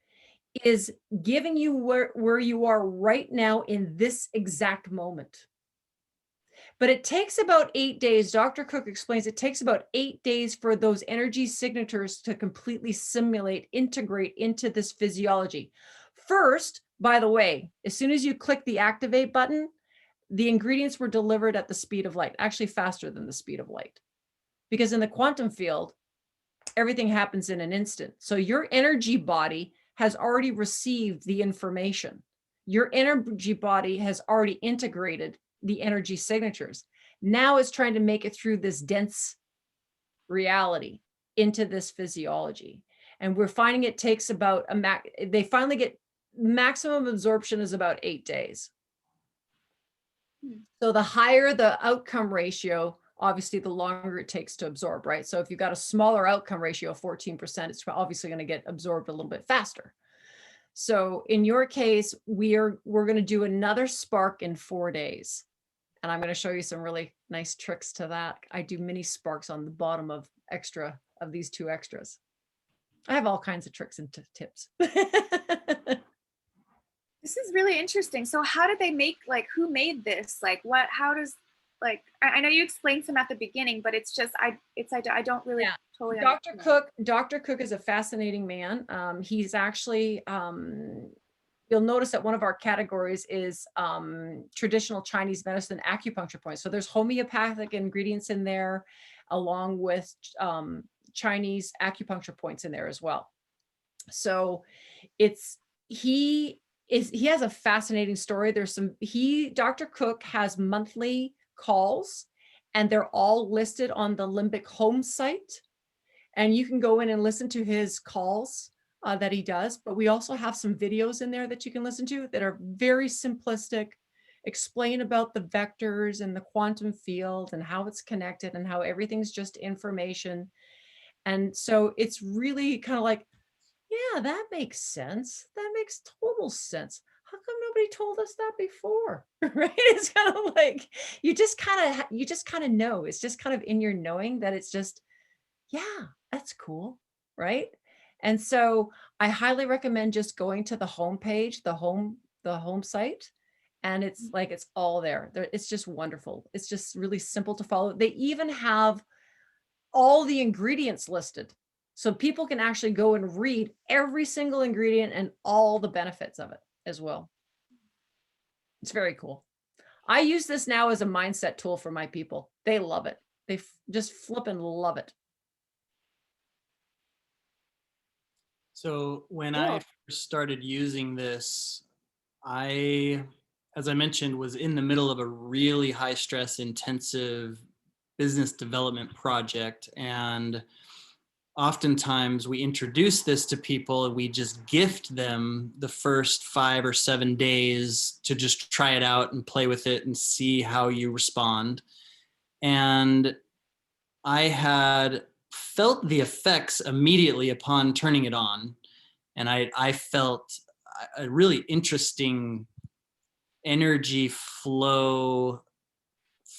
is giving you where you are right now in this exact moment. But it takes about 8 days. Dr. Cook explains it takes about 8 days for those energy signatures to completely simulate, integrate into this physiology. First, by the way, as soon as you click the activate button, the ingredients were delivered at the speed of light, actually faster than the speed of light. Because in the quantum field, everything happens in an instant. So your energy body has already received the information. Your energy body has already integrated the energy signatures. Now it's trying to make it through this dense reality into this physiology. And we're finding it takes about they finally get maximum absorption is about 8 days. So the higher the outcome ratio, obviously the longer it takes to absorb, right? So if you've got a smaller outcome ratio of 14%, it's obviously going to get absorbed a little bit faster. So in your case, we're going to do another spark in 4 days. And I'm going to show you some really nice tricks to that. I do mini sparks on the bottom of these 2 extras. I have all kinds of tricks and tips. This is really interesting. So how did they make, like, who made this? Like, how does, like, I know you explained some at the beginning, but it's just, I don't really totally understand. Dr. Cook is a fascinating man. He's actually, you'll notice that one of our categories is traditional Chinese medicine acupuncture points. So there's homeopathic ingredients in there, along with Chinese acupuncture points in there as well. So he has a fascinating story. There's Dr. Cook has monthly calls, and they're all listed on the Limbic home site. And you can go in and listen to his calls that he does. But we also have some videos in there that you can listen to that are very simplistic, explain about the vectors and the quantum field and how it's connected and how everything's just information. And so it's really kind of like, yeah, that makes sense. That makes total sense. How come nobody told us that before? Right? It's kind of like you just kind of know. It's just kind of in your knowing that it's just, yeah, that's cool, right? And so I highly recommend just going to the homepage, the home site, and it's like it's all there. It's just wonderful. It's just really simple to follow. They even have all the ingredients listed. So people can actually go and read every single ingredient and all the benefits of it as well. It's very cool. I use this now as a mindset tool for my people. They love it. They just flippin' love it. So when I first started using this, as I mentioned, was in the middle of a really high stress intensive business development project. And oftentimes we introduce this to people and we just gift them the first 5 or 7 days to just try it out and play with it and see how you respond. And I had felt the effects immediately upon turning it on. And I felt a really interesting energy flow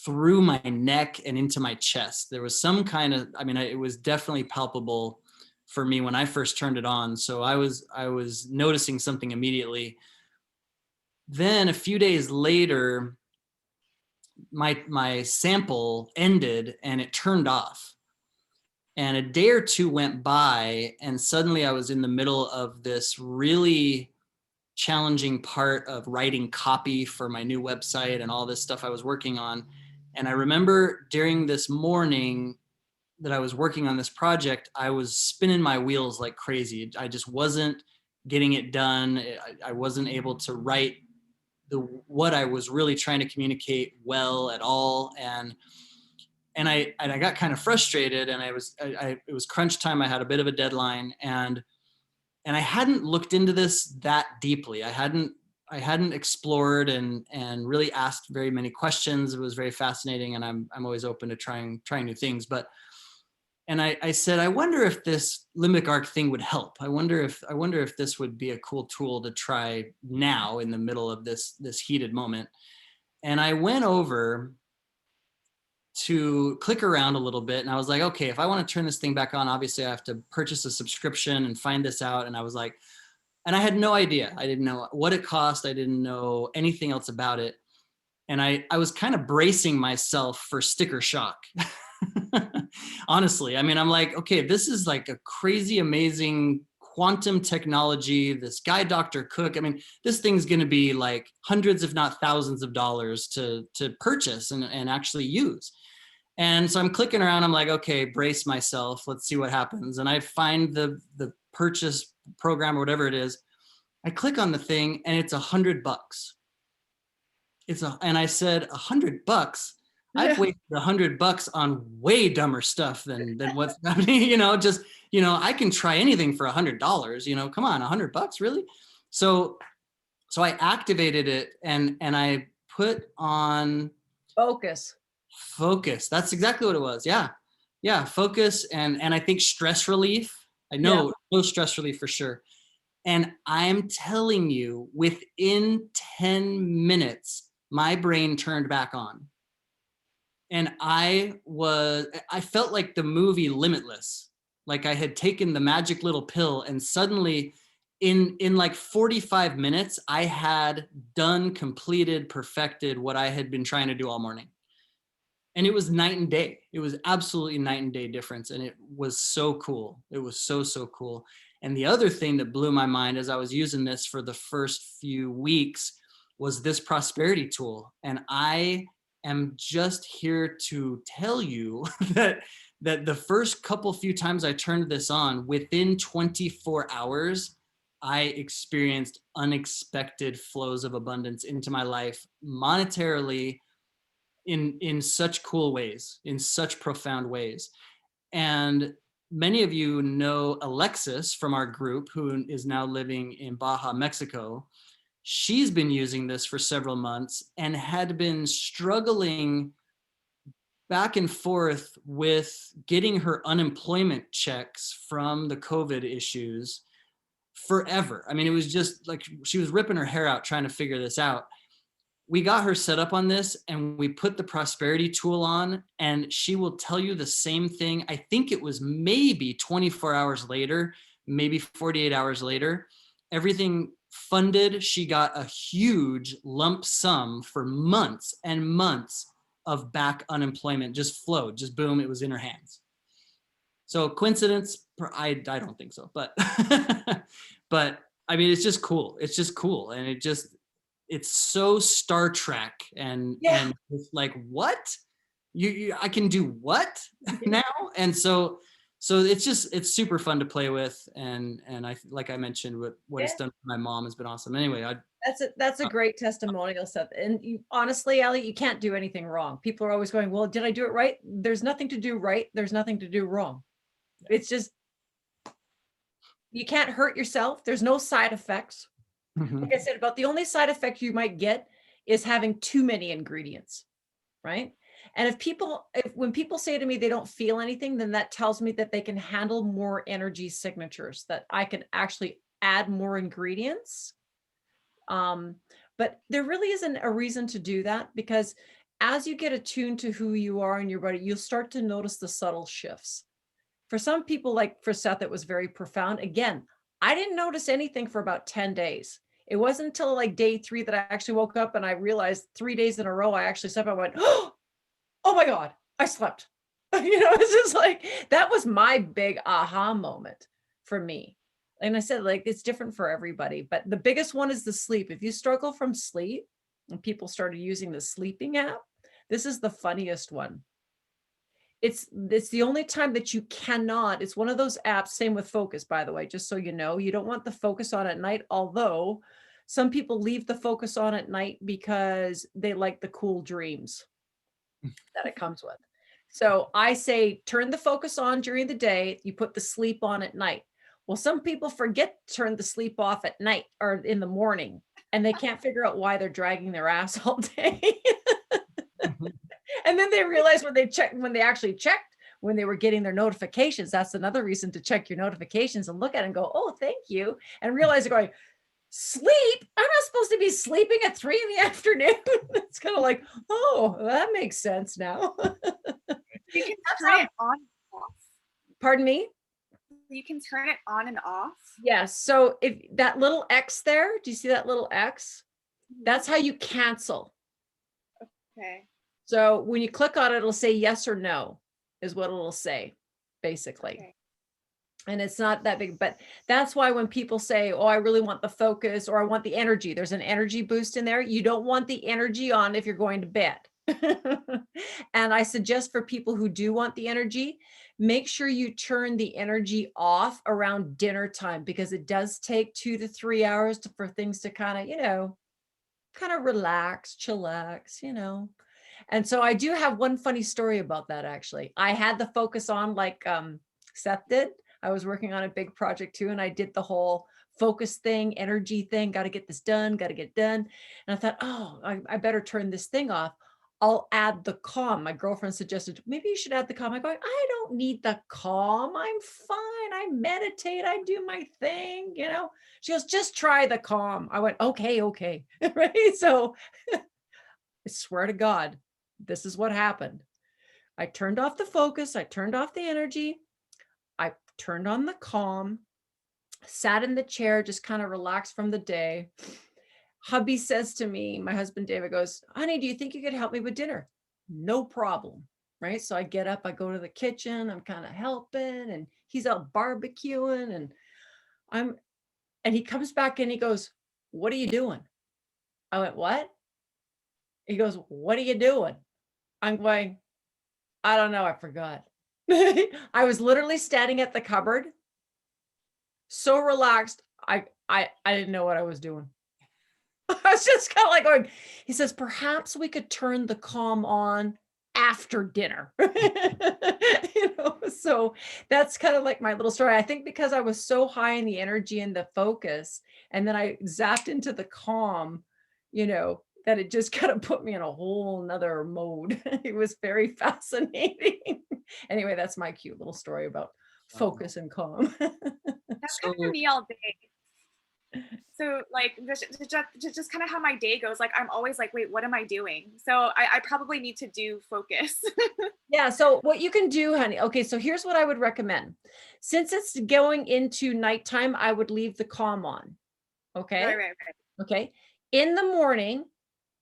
through my neck and into my chest. There was some kind of, it was definitely palpable for me when I first turned it on. So I was noticing something immediately. Then a few days later, my sample ended and it turned off. And a day or two went by, and suddenly I was in the middle of this really challenging part of writing copy for my new website and all this stuff I was working on. And I remember during this morning that I was working on this project, I was spinning my wheels like crazy. I just wasn't getting it done. I wasn't able to write what I was really trying to communicate well at all. And I got kind of frustrated, and it was crunch time. I had a bit of a deadline, and I hadn't looked into this that deeply. I hadn't explored and really asked very many questions. It was very fascinating, and I'm always open to trying new things. But I said, I wonder if this limbic arc thing would help. I wonder if this would be a cool tool to try now in the middle of this heated moment. And I went over to click around a little bit, and I was like, okay, if I want to turn this thing back on, obviously I have to purchase a subscription and find this out. And I was like, and I had no idea. I didn't know what it cost. I didn't know anything else about it. And I was kind of bracing myself for sticker shock. Honestly, I'm like, okay, this is like a crazy, amazing quantum technology. This guy, Dr. Cook, this thing's going to be like hundreds, if not thousands of dollars to purchase and actually use. And so I'm clicking around. I'm like, okay, brace myself. Let's see what happens. And I find the purchase program or whatever it is. I click on the thing and it's $100. And I said, $100? I've wasted $100 on way dumber stuff than what's happening. I can try anything for $100. Come on, $100, really? So I activated it and I put on Focus. That's exactly what it was. Yeah. Focus and I think stress relief. I know no stress relief for sure. And I'm telling you, within 10 minutes, my brain turned back on. And I felt like the movie Limitless, like I had taken the magic little pill, and suddenly in like 45 minutes, I had done, completed, perfected what I had been trying to do all morning. And it was night and day. It was absolutely night and day difference. And it was so cool. It was so, so cool. And the other thing that blew my mind as I was using this for the first few weeks was this prosperity tool. And I am just here to tell you that the first few times I turned this on, within 24 hours, I experienced unexpected flows of abundance into my life monetarily, in such cool ways, in such profound ways. And many of you know Alexis from our group, who is now living in Baja, Mexico. She's been using this for several months and had been struggling back and forth with getting her unemployment checks from the COVID issues forever. I mean, it was just like she was ripping her hair out trying to figure this out. We got her set up on this and we put the prosperity tool on, and she will tell you the same thing. I think it was maybe 24 hours later, maybe 48 hours later, everything funded. She got a huge lump sum for months and months of back unemployment, just flowed, just boom, it was in her hands. So coincidence? I don't think so, but but I mean, it's just cool. It's just cool. And it's so Star Trek and it's like, what? I can do what now? And so it's super fun to play with. And I, like I mentioned, what it's done for my mom has been awesome. Anyway, That's a great testimonial, Seth. And you, honestly, Allie, you can't do anything wrong. People are always going, well, did I do it right? There's nothing to do right. There's nothing to do wrong. It's just, you can't hurt yourself. There's no side effects. Like I said, about the only side effect you might get is having too many ingredients, right? And when people say to me they don't feel anything, then that tells me that they can handle more energy signatures, that I can actually add more ingredients. But there really isn't a reason to do that, because as you get attuned to who you are in your body, you'll start to notice the subtle shifts. For some people, like for Seth, it was very profound. Again, I didn't notice anything for about 10 days. It wasn't until like day 3 that I actually woke up and I realized 3 days in a row, I actually slept. I went, oh my God, I slept. It's just like, that was my big aha moment for me. And I said, like, it's different for everybody, but the biggest one is the sleep. If you struggle from sleep, and people started using the sleeping app, this is the funniest one. It's the only time that you cannot, it's one of those apps, same with focus, by the way, just so you know, you don't want the focus on at night, although some people leave the focus on at night because they like the cool dreams that it comes with. So I say, turn the focus on during the day, you put the sleep on at night. Well, some people forget to turn the sleep off at night or in the morning, and they can't figure out why they're dragging their ass all day. And then they realize when they actually checked, when they were getting their notifications, that's another reason to check your notifications and look at it and go, oh, thank you. And realize they're going, sleep? I'm not supposed to be sleeping at 3 p.m. It's kind of like, oh, that makes sense now. You can turn it on and off. Pardon me? You can turn it on and off. Yes. So if that little X there, do you see that little X? That's how you cancel. Okay. So when you click on it, it'll say yes or no is what it'll say, basically. Okay. And it's not that big, but that's why when people say, oh, I really want the focus or I want the energy, there's an energy boost in there. You don't want the energy on if you're going to bed. And I suggest for people who do want the energy, make sure you turn the energy off around dinner time, because it does take 2 to 3 hours for things to kind of relax, chillax, And so I do have one funny story about that, actually. I had the focus on like Seth did. I was working on a big project too, and I did the whole focus thing, energy thing, got to get this done, got to get done. And I thought, oh, I better turn this thing off. I'll add the calm. My girlfriend suggested, maybe you should add the calm. I go, I don't need the calm. I'm fine. I meditate. I do my thing, She goes, just try the calm. I went, okay. Right. So I swear to God, this is what happened. I turned off the focus. I turned off the energy. I turned on the calm, sat in the chair, just kind of relaxed from the day. Hubby says to me, my husband, David, goes, honey, do you think you could help me with dinner? no problem. Right. So I get up, I go to the kitchen, I'm kind of helping, and he's out barbecuing, and he comes back and he goes, "What are you doing?" I went, "What?" He goes, "What are you doing?" I'm going, "I don't know. I forgot." I was literally standing at the cupboard, so relaxed. I didn't know what I was doing. I was just kind of like going, he says, "Perhaps we could turn the comm on after dinner." So that's kind of like my little story. I think because I was so high in the energy and the focus, and then I zapped into the calm, that it just kind of put me in a whole nother mode. It was very fascinating. Anyway, that's my cute little story about focus and calm. That's kind So of me all day. So like just kind of how my day goes, like I'm always like, wait, what am I doing? So I probably need to do focus. Yeah, so what you can do, honey. Okay, so here's what I would recommend. Since it's going into nighttime, I would leave the comm on. Okay. Right. Okay. In the morning,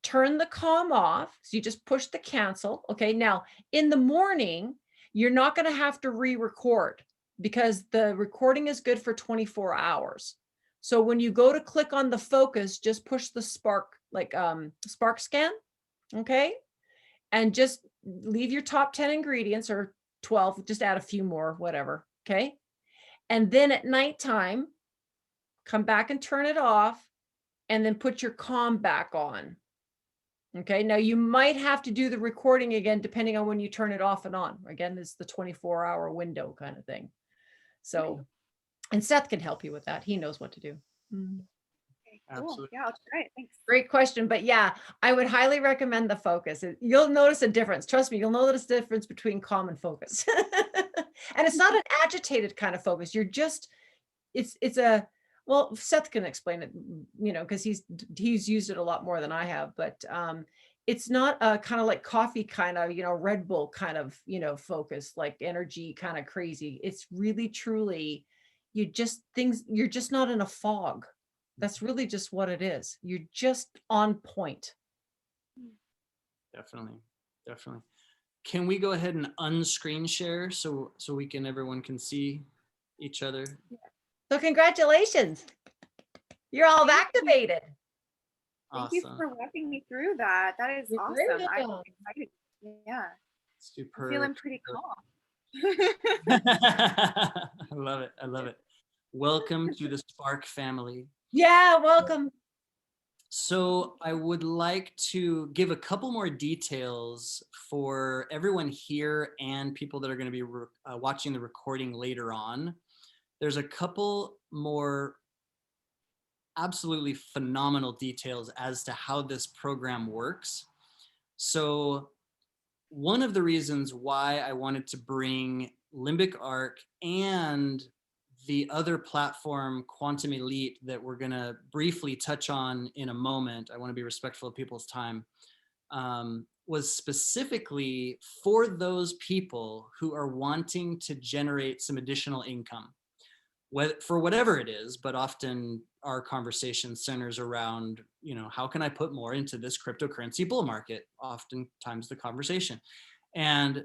turn the comm off. So you just push the cancel. Okay. Now, in the morning, you're not going to have to re-record because the recording is good for 24 hours. So when you go to click on the focus, just push the spark, like spark scan. Okay. And just leave your top 10 ingredients, or 12, just add a few more, whatever. Okay. And then at nighttime, come back and turn it off, and then put your comm back on. Okay. Now you might have to do the recording again, depending on when you turn it off and on. Again, it's the 24-hour window kind of thing. So, and Seth can help you with that. He knows what to do. Okay, cool. absolutely. Yeah, I'll try it. Thanks. Great question. But yeah, I would highly recommend the focus. You'll notice a difference. Trust me, you'll notice the difference between calm and focus. And it's not an agitated kind of focus. You're just, it's a, well, Seth can explain it, because he's used it a lot more than I have, but it's not a kind of like coffee kind of, Red Bull kind of, focus, like energy kind of crazy. It's really truly, you're just not in a fog. That's really just what it is. You're just on point. Definitely. Can we go ahead and unscreen share so everyone can see each other? So congratulations. You're all Thank you. activated. Thank you Awesome. for walking me through that. That is You're very awesome. I'm welcome. excited. Yeah, I'm Superb. feeling pretty calm. I love it. Welcome to the Spark family. Yeah, welcome. So I would like to give a couple more details for everyone here and people that are going to be watching the recording later on. There's a couple more absolutely phenomenal details as to how this program works. So one of the reasons why I wanted to bring Limbic Arc and the other platform, Quantum Elite, that we're going to briefly touch on in a moment, I want to be respectful of people's time, was specifically for those people who are wanting to generate some additional income, for whatever it is, but often our conversation centers around, how can I put more into this cryptocurrency bull market? Oftentimes the conversation. And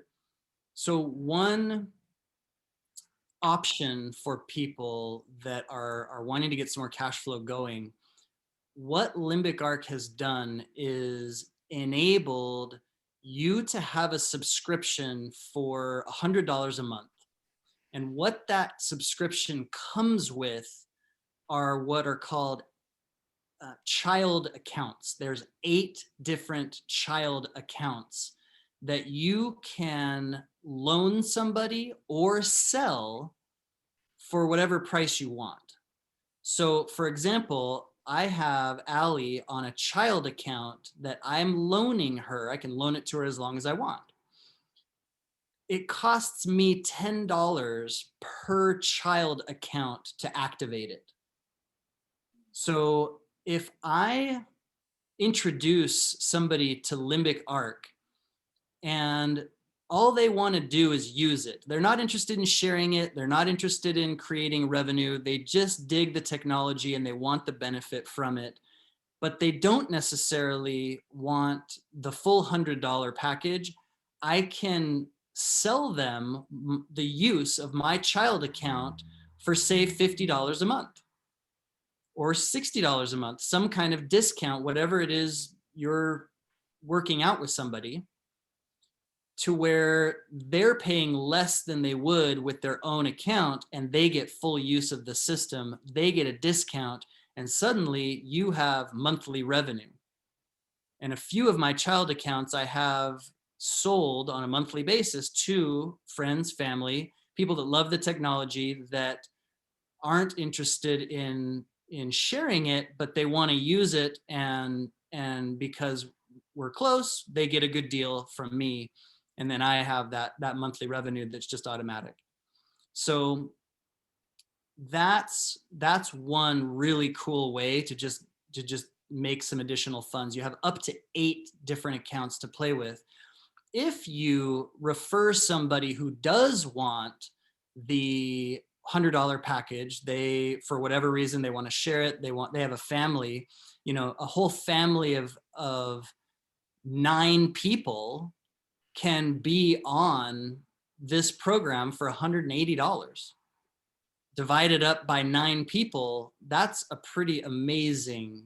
so one option for people that are wanting to get some more cash flow going, what Limbic Arc has done is enabled you to have a subscription for $100 a month. And what that subscription comes with are what are called child accounts. There's 8 different child accounts that you can loan somebody or sell for whatever price you want. So for example, I have Allie on a child account that I'm loaning her. I can loan it to her as long as I want. It costs me $10 per child account to activate it. So if I introduce somebody to Limbic Arc and all they want to do is use it, they're not interested in sharing it, they're not interested in creating revenue, they just dig the technology and they want the benefit from it. but they don't necessarily want the full $100 package, I can sell them the use of my child account for, say, $50 a month or $60 a month, some kind of discount, whatever it is you're working out with somebody, to where they're paying less than they would with their own account, and they get full use of the system. They get a discount, and suddenly you have monthly revenue. And a few of my child accounts I have sold on a monthly basis to friends, family, people that love the technology, that aren't interested in sharing it, but they want to use it, and because we're close, they get a good deal from me, and then I have that monthly revenue that's just automatic. So that's one really cool way to just make some additional funds. You have up to 8 different accounts to play with. If you refer somebody who does want the $100 package, they, for whatever reason, they want to share it, they have a family, a whole family of 9 people can be on this program for $180. Divided up by 9 people, that's a pretty amazing,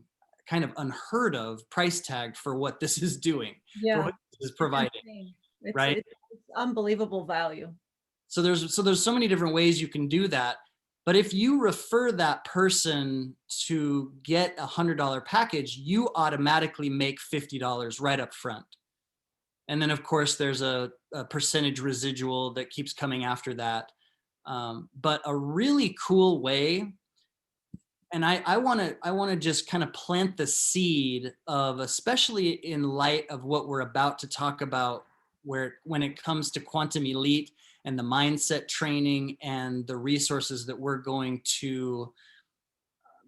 kind of unheard of price tag for what this is doing, for what this is providing. Right? It's unbelievable value. So there's so many different ways you can do that. But if you refer that person to get a $100 package, you automatically make $50 right up front. And then of course there's a percentage residual that keeps coming after that. But a really cool way, and I want to just kind of plant the seed of, especially in light of what we're about to talk about, when it comes to Quantum Elite and the mindset training and the resources that we're going to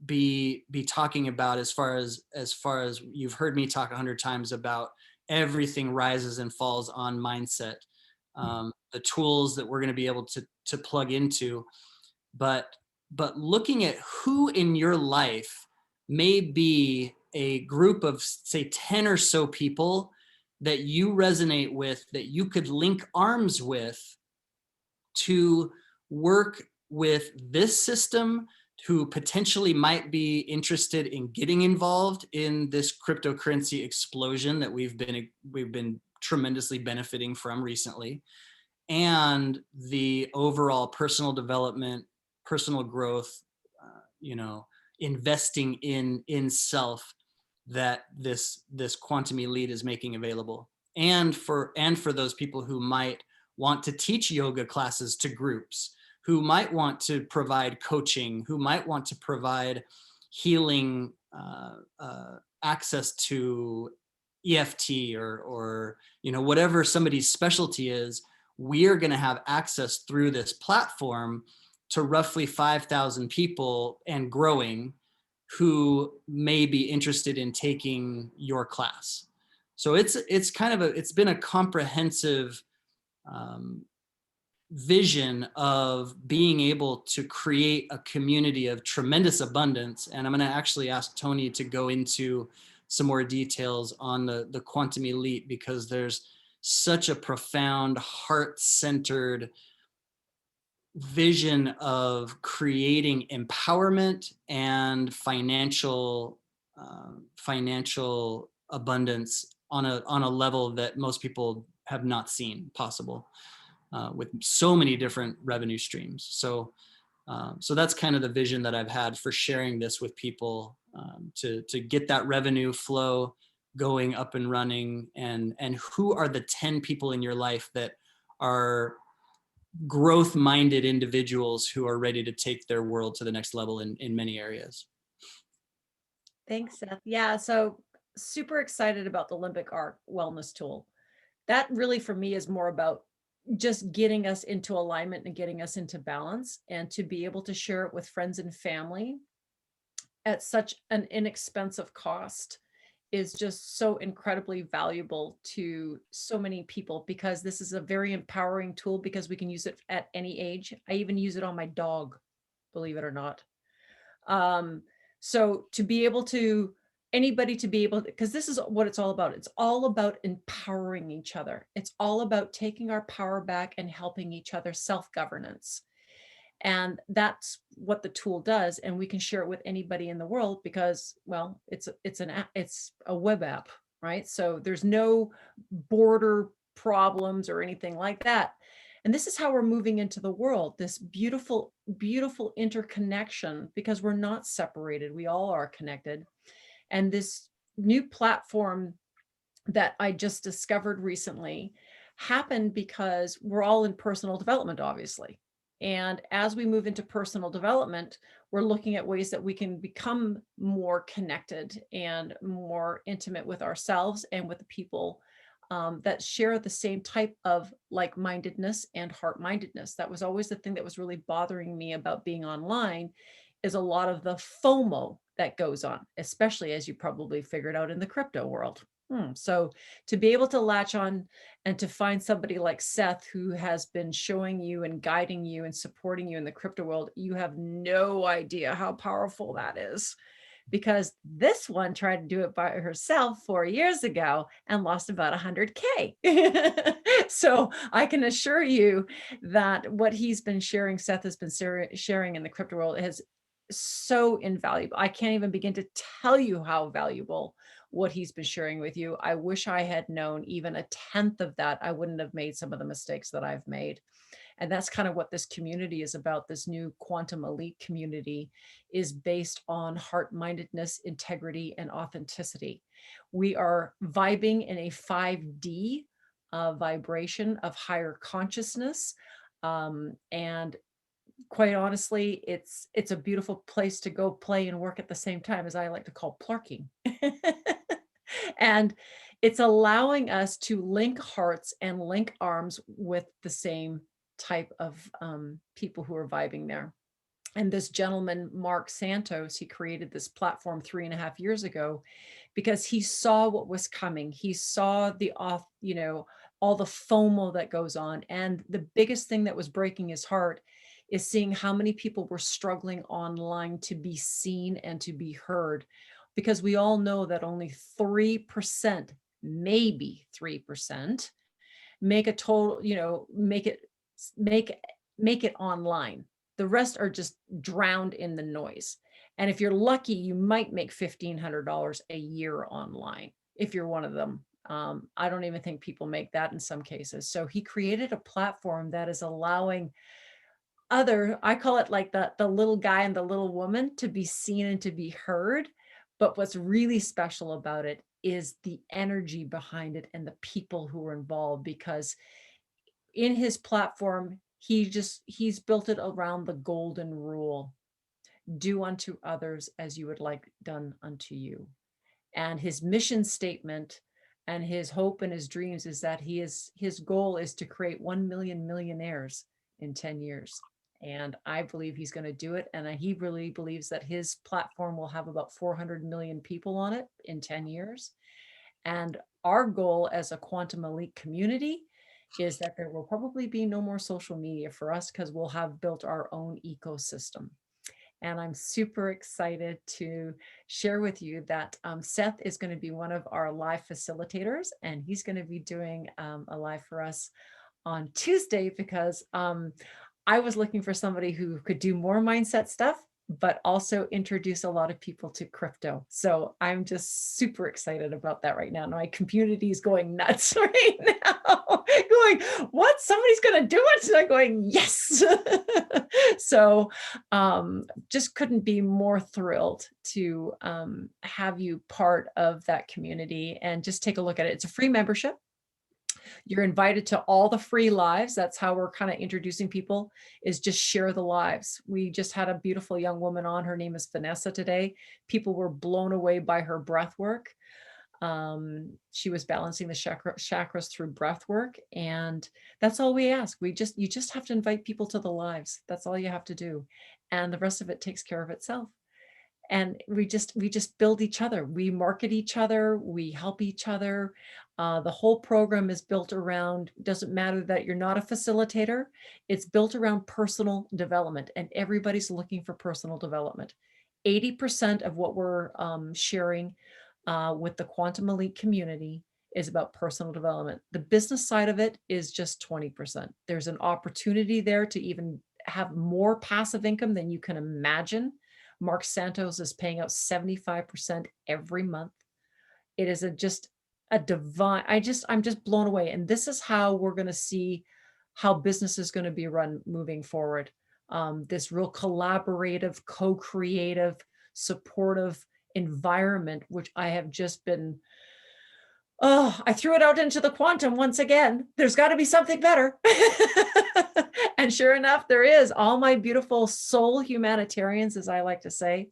be talking about, as far as you've heard me talk 100 times about, everything rises and falls on mindset, the tools that we're going to be able to plug into. But looking at who in your life may be a group of, say, 10 or so people that you resonate with, that you could link arms with to work with this system, who potentially might be interested in getting involved in this cryptocurrency explosion that we've been tremendously benefiting from recently, and the overall personal development, personal growth, investing in self that this Quantum Elite is making available. And for those people who might want to teach yoga classes to groups, who might want to provide coaching, who might want to provide healing, access to EFT, or whatever somebody's specialty is. We're going to have access through this platform to roughly 5,000 people and growing, who may be interested in taking your class. So it's kind of it's been a comprehensive vision of being able to create a community of tremendous abundance. And I'm going to actually ask Tony to go into some more details on the Quantum Elite, because there's such a profound, heart-centered vision of creating empowerment and financial abundance on a level that most people have not seen possible, with so many different revenue streams. So that's kind of the vision that I've had for sharing this with people, to get that revenue flow going, up and running. And who are the 10 people in your life that are growth-minded individuals who are ready to take their world to the next level in many areas. Thanks, Seth. Yeah, so super excited about the Limbic Art Wellness Tool. That really, for me, is more about just getting us into alignment and getting us into balance, and to be able to share it with friends and family at such an inexpensive cost is just so incredibly valuable to so many people, because this is a very empowering tool, because we can use it at any age. I even use it on my dog, believe it or not. So to be able to anybody to be able, because this is what it's all about. It's all about empowering each other. It's all about taking our power back and helping each other self-governance. And that's what the tool does. And we can share it with anybody in the world because, well, it's a web app, right? So there's no border problems or anything like that. And this is how we're moving into the world, this beautiful, beautiful interconnection, because we're not separated. We all are connected. And this new platform that I just discovered recently happened because we're all in personal development, obviously. And as we move into personal development, we're looking at ways that we can become more connected and more intimate with ourselves and with the people that share the same type of like-mindedness and heart-mindedness. That was always the thing that was really bothering me about being online, is a lot of the FOMO that goes on, especially as you probably figured out in the crypto world. So to be able to latch on and to find somebody like Seth, who has been showing you and guiding you and supporting you in the crypto world, you have no idea how powerful that is. Because this one tried to do it by herself 4 years ago and lost about 100K. So I can assure you that what he's been sharing, Seth has been sharing in the crypto world, is so invaluable. I can't even begin to tell you how valuable what he's been sharing with you. I wish I had known even a tenth of that. I wouldn't have made some of the mistakes that I've made. And that's kind of what this community is about. This new quantum elite community is based on heart-mindedness, integrity, and authenticity. We are vibing in a 5D vibration of higher consciousness. And quite honestly, it's a beautiful place to go play and work at the same time, as I like to call plarking. And it's allowing us to link hearts and link arms with the same type of people who are vibing there. And this gentleman, Mark Santos, he created this platform 3.5 years ago because he saw what was coming. He saw the all the FOMO that goes on. And the biggest thing that was breaking his heart is seeing how many people were struggling online to be seen and to be heard, because we all know that only 3%, maybe 3%, make a total, make it online. The rest are just drowned in the noise. And if you're lucky, you might make $1,500 a year online if you're one of them. I don't even think people make that in some cases. So he created a platform that is allowing I call it like the little guy and the little woman, to be seen and to be heard. But what's really special about it is the energy behind it and the people who are involved, because in his platform, he's built it around the golden rule: do unto others as you would like done unto you. And his mission statement and his hope and his dreams is that his goal is to create 1 million millionaires in 10 years. And I believe he's going to do it. And he really believes that his platform will have about 400 million people on it in 10 years. And our goal as a quantum elite community is that there will probably be no more social media for us, because we'll have built our own ecosystem. And I'm super excited to share with you that Seth is going to be one of our live facilitators, and he's going to be doing a live for us on Tuesday, because I was looking for somebody who could do more mindset stuff, but also introduce a lot of people to crypto. So I'm just super excited about that right now. My community is going nuts right now, going, what? Somebody's going to do it? And I'm going, yes. So just couldn't be more thrilled to have you part of that community, and just take a look at it. It's a free membership. You're invited to all the free lives. That's how we're kind of introducing people, is just share the lives. We just had a beautiful young woman on. Her name is Vanessa today. People were blown away by her breath work. She was balancing the chakras through breath work. And that's all we ask. You just have to invite people to the lives. That's all you have to do. And the rest of it takes care of itself. And we just build each other. We market each other. We help each other. The whole program is built around, doesn't matter that you're not a facilitator, it's built around personal development, and everybody's looking for personal development. 80% of what we're sharing with the Quantum Elite community is about personal development. The business side of it is just 20%. There's an opportunity there to even have more passive income than you can imagine. Mark Santos is paying out 75% every month. It is just a divine, I'm just blown away. And this is how we're going to see how business is going to be run moving forward. This real collaborative, co-creative, supportive environment, which I have just been, oh, I threw it out into the quantum once again. There's got to be something better. And sure enough, there is. All my beautiful soul humanitarians, as I like to say,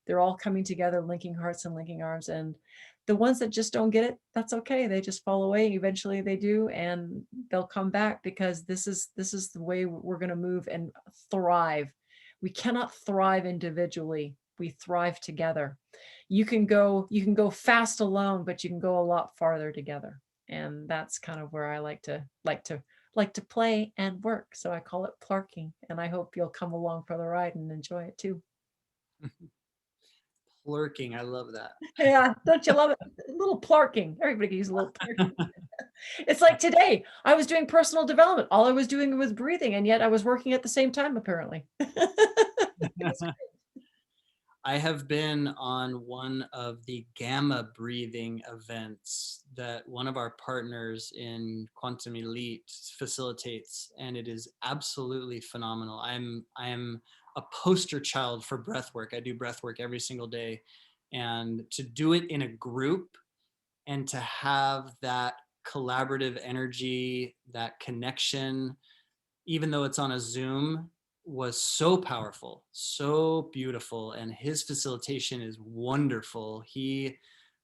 they're all coming together, linking hearts and linking arms. And the ones that just don't get it, that's okay. They just fall away. Eventually they do, and they'll come back, because this is the way we're going to move and thrive. We cannot thrive individually. We thrive together. You can go fast alone, but you can go a lot farther together. And that's kind of where I like to play and work. So I call it plarking, and I hope you'll come along for the ride and enjoy it too. Plurking, I love that. Yeah, don't you love it? A little plarking. Everybody can use a little plarking. It's like today, I was doing personal development. All I was doing was breathing, and yet I was working at the same time, apparently. I have been on one of the gamma breathing events that one of our partners in Quantum Elite facilitates, and it is absolutely phenomenal. I am a poster child for breath work. I do breath work every single day, and to do it in a group and to have that collaborative energy, that connection, even though it's on a Zoom, was so powerful, so beautiful. And his facilitation is wonderful. He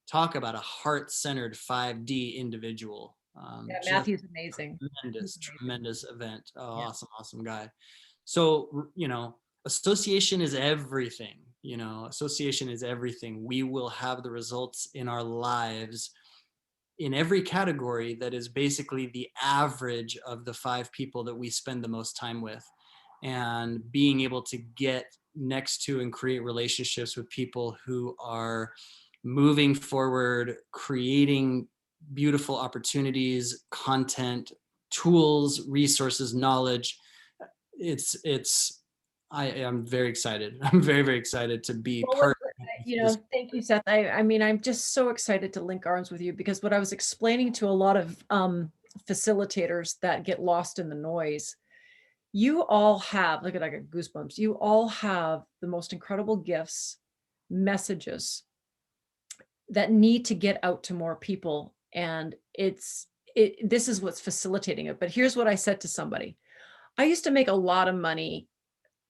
talk about a heart-centered 5D individual. Yeah, Matthew's amazing. Tremendous event. Oh, yeah. Awesome guy. So, association is everything. Association is everything. We will have the results in our lives in every category that is basically the average of the 5 people that we spend the most time with. And being able to get next to and create relationships with people who are moving forward, creating beautiful opportunities, content, tools, resources, knowledge. I am very excited. I'm very, very excited to be part of thank you, Seth. I mean, I'm just so excited to link arms with you, because what I was explaining to a lot of facilitators that get lost in the noise, you all have, look at, I got goosebumps. You all have the most incredible gifts, messages that need to get out to more people. And this is what's facilitating it. But here's what I said to somebody. I used to make a lot of money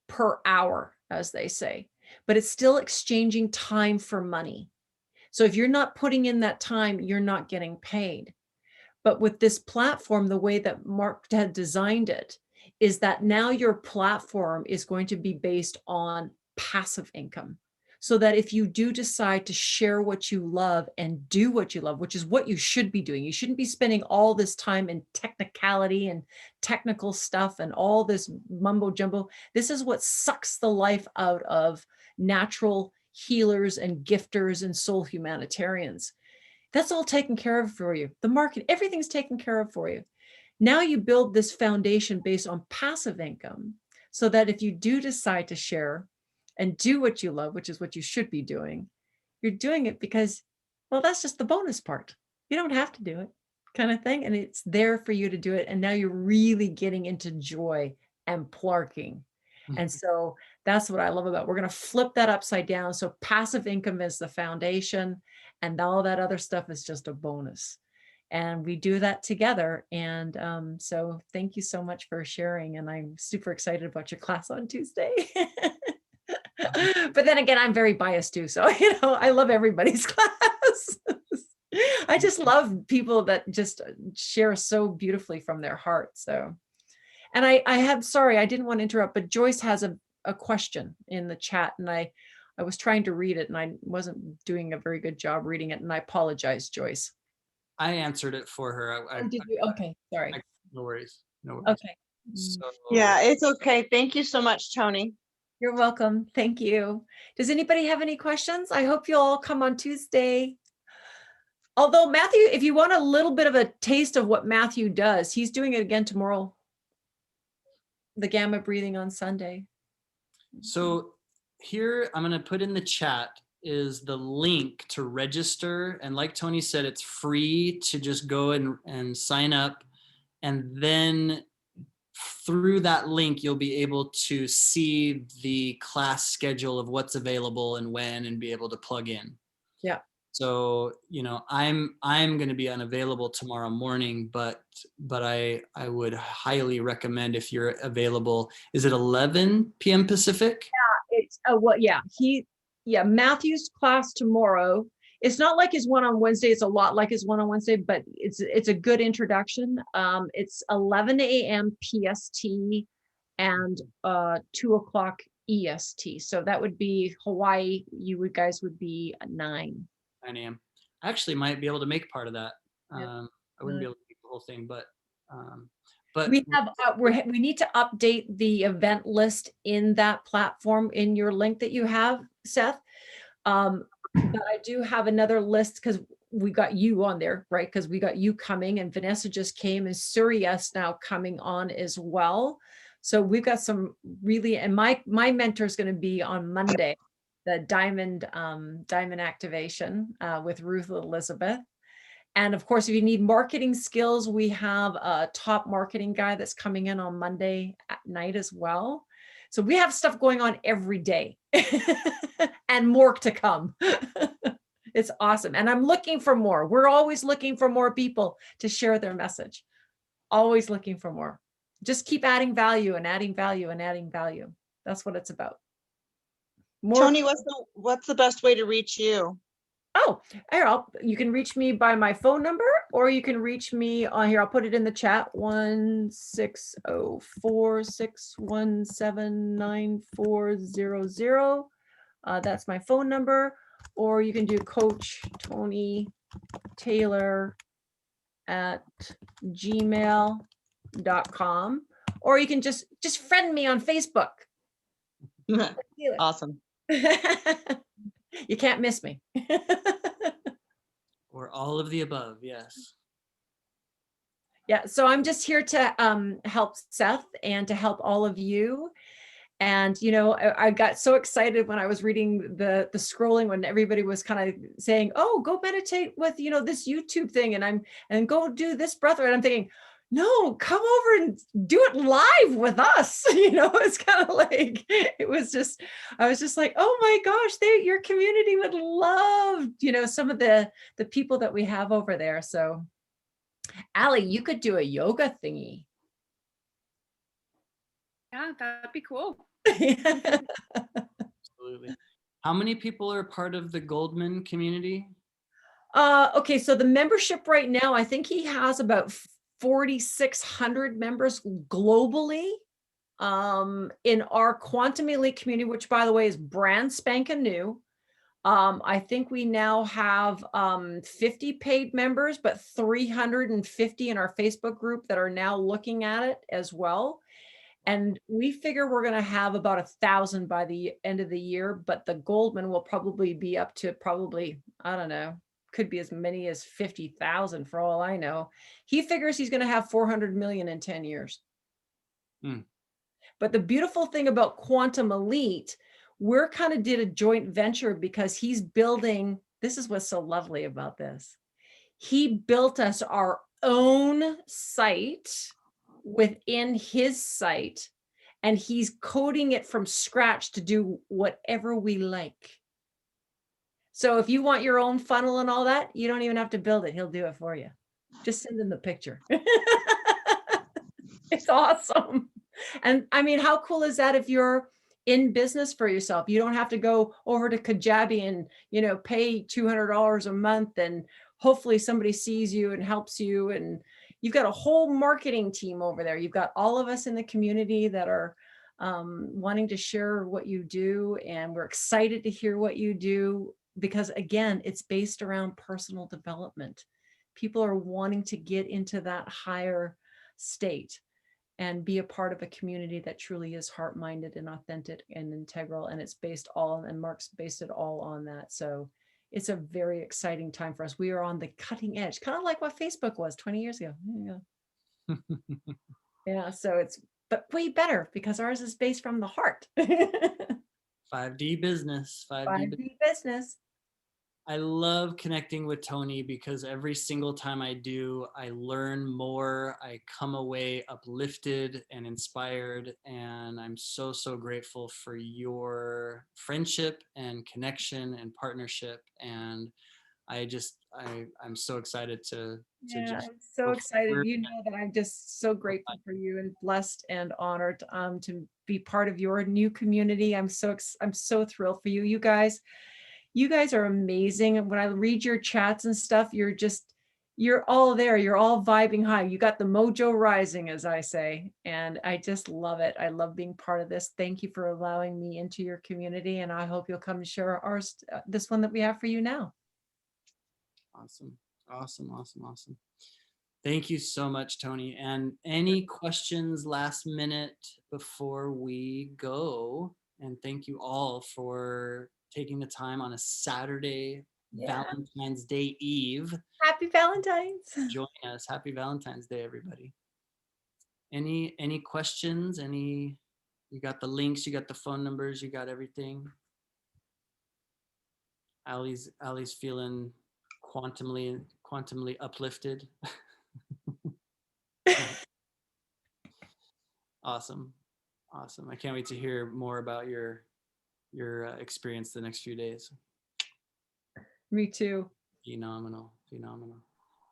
per hour, as they say, but it's still exchanging time for money. So if you're not putting in that time, you're not getting paid. But with this platform, the way that Mark had designed it is that now your platform is going to be based on passive income. So that if you do decide to share what you love and do what you love, which is what you should be doing, you shouldn't be spending all this time in technicality and technical stuff and all this mumbo jumbo. This is what sucks the life out of natural healers and gifters and soul humanitarians. That's all taken care of for you. The market, everything's taken care of for you. Now you build this foundation based on passive income, so that if you do decide to share and do what you love, which is what you should be doing, you're doing it because, well, that's just the bonus part. You don't have to do it, kind of thing. And it's there for you to do it. And now you're really getting into joy and plarking. And so that's what I love about it. We're going to flip that upside down. So passive income is the foundation, and all that other stuff is just a bonus. And we do that together. And so thank you so much for sharing. And I'm super excited about your class on Tuesday. But then again, I'm very biased too. So, I love everybody's class. I just love people that just share so beautifully from their heart. So, and sorry, I didn't want to interrupt, but Joyce has a question in the chat, and I was trying to read it and I wasn't doing a very good job reading it. And I apologize, Joyce. I answered it for her. Did you? Okay, sorry. No worries. Okay. So, Yeah, it's okay. Thank you so much, Tony. You're welcome. Thank you. Does anybody have any questions? I hope you'll all come on Tuesday. Although Matthew, if you want a little bit of a taste of what Matthew does, he's doing it again tomorrow. The gamma breathing on Sunday. So here I'm going to put in the chat is the link to register. And like Tony said, it's free to just go and sign up. And then through that link, you'll be able to see the class schedule of what's available and when, and be able to plug in. Yeah. So, you know, I'm going to be unavailable tomorrow morning, but I would highly recommend if you're available. Is it 11 p.m. Pacific? It's Matthew's class tomorrow. It's not like his one on Wednesday. It's a lot like his one on Wednesday, but it's a good introduction. It's 11 a.m. PST and 2 o'clock EST. So that would be Hawaii. You guys would be at 9. 9 a.m. I actually might be able to make part of that. Yeah. I wouldn't be able to make the whole thing, but we have we need to update the event list in that platform in your link that you have, Seth. But I do have another list because we got you on there, right? Because we got you coming, and Vanessa just came, and Suriya's now coming on as well. So we've got some really, and my mentor is going to be on Monday, the diamond activation with Ruth Elizabeth. And of course, if you need marketing skills, we have a top marketing guy that's coming in on Monday at night as well. So we have stuff going on every day and more to come. It's awesome. And I'm looking for more. We're always looking for more people to share their message. Always looking for more. Just keep adding value and adding value and adding value. That's what it's about. More. Tony, what's the best way to reach you? Oh, here, you can reach me by my phone number, or you can reach me on here. I'll put it in the chat, 16046179400. That's my phone number. Or you can do Coach Tony Taylor at gmail.com. Or you can just friend me on Facebook. Awesome. You can't miss me. or all of the above, yes. Yeah, so I'm just here to help Seth and to help all of you. And, you know, I got so excited when I was reading the scrolling, when everybody was kind of saying, oh, go meditate with, you know, this YouTube thing, and go do this breath. And I'm thinking, no, come over and do it live with us. You know, it's kind of like, I was just like, oh my gosh, your community would love, you know, some of the people that we have over there. So Allie, you could do a yoga thingy. Yeah, that'd be cool. Absolutely. How many people are part of the Goldman community? Okay, so the membership right now, I think he has about 4,600 members globally. In our Quantum Elite community, which by the way is brand spanking new. I think we now have 50 paid members, but 350 in our Facebook group that are now looking at it as well. And we figure we're going to have about 1,000 by the end of the year, but the Goldman will probably be up to I don't know, could be as many as 50,000 for all I know. He figures he's going to have 400 million in 10 years. But the beautiful thing about Quantum Elite, we're kind of did a joint venture because he's building, this is what's so lovely about this. He built us our own site within his site, and he's coding it from scratch to do whatever we like. So if you want your own funnel and all that, you don't even have to build it. He'll do it for you. Just send him the picture. It's awesome. And I mean, how cool is that if you're in business for yourself? You don't have to go over to Kajabi and, you know, pay $200 a month, and hopefully somebody sees you and helps you. And you've got a whole marketing team over there. You've got all of us in the community that are wanting to share what you do. And we're excited to hear what you do, because again, it's based around personal development. People are wanting to get into that higher state and be a part of a community that truly is heart-minded and authentic and integral. And it's based all, and Mark's based it all on that. So it's a very exciting time for us. We are on the cutting edge, kind of like what Facebook was 20 years ago. There you go. Yeah, so it's but way better because ours is based from the heart. 5D business, 5D. 5D business. I love connecting with Tony because every single time I do, I learn more. I come away uplifted and inspired. And I'm so, so grateful for your friendship and connection and partnership. And I'm so excited to Yeah, just I'm so go excited. forward. You know that I'm just so grateful for you and blessed and honored to be part of your new community. I'm so thrilled for you. You guys are amazing. And when I read your chats and stuff, you're all there. You're all vibing high. You got the mojo rising, as I say. And I just love it. I love being part of this. Thank you for allowing me into your community. And I hope you'll come and share ours, this one that we have for you now. Awesome. Awesome. Awesome. Awesome. Thank you so much, Tony. And any questions last minute before we go? And thank you all for taking the time on a Saturday, Yeah. Valentine's Day Eve. Happy Valentine's. Join us. Happy Valentine's Day, everybody. Any questions? You got the links, you got the phone numbers, you got everything. Allie's feeling quantumly uplifted. Awesome. I can't wait to hear more about your experience the next few days. Me too. Phenomenal. Can't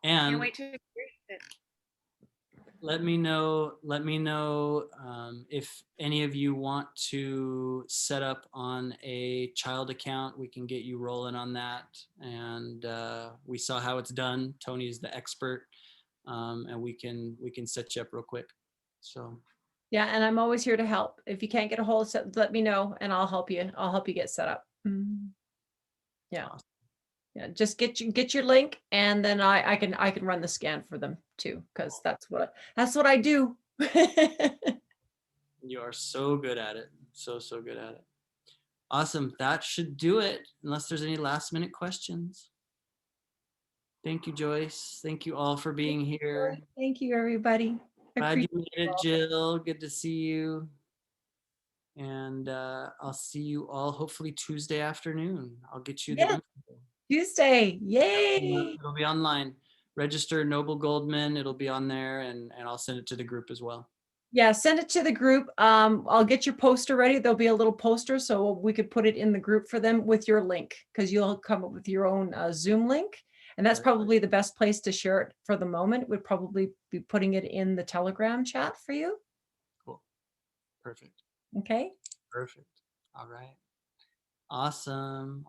And wait to experience it. let me know if any of you want to set up on a child account. We can get you rolling on that. And we saw how it's done. Tony's the expert, and we can set you up real quick. So Yeah, and I'm always here to help. If you can't get a hold of, let me know and I'll help you. I'll help you get set up. Yeah. Awesome. Yeah, just get your link and then I can run the scan for them too, because that's what I do. You are so good at it. So good at it. Awesome. That should do it, unless there's any last minute questions. Thank you, Joyce. Thank you all for being here. Thank you, everybody. I Glad you appreciate made it, all. Jill. Good to see you. And I'll see you all hopefully Tuesday afternoon. I'll get you the Yeah. info. Tuesday. Yay. It'll be online. Register Noble Goldman. It'll be on there, and I'll send it to the group as well. Yeah, send it to the group. I'll get your poster ready. There'll be a little poster so we could put it in the group for them with your link, because you'll come up with your own Zoom link. And that's probably the best place to share it for the moment. Would probably be putting it in the Telegram chat for you. Cool. Perfect. Okay. Perfect. All right. Awesome.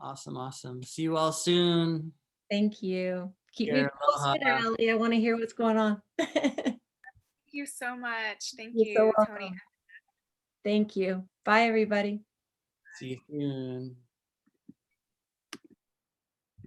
See you all soon. Thank you. Keep me Care, posted, aloha. Allie. I want to hear what's going on. Thank you so much. Thank You're so you, welcome. Tony. Thank you. Bye, everybody. See you soon.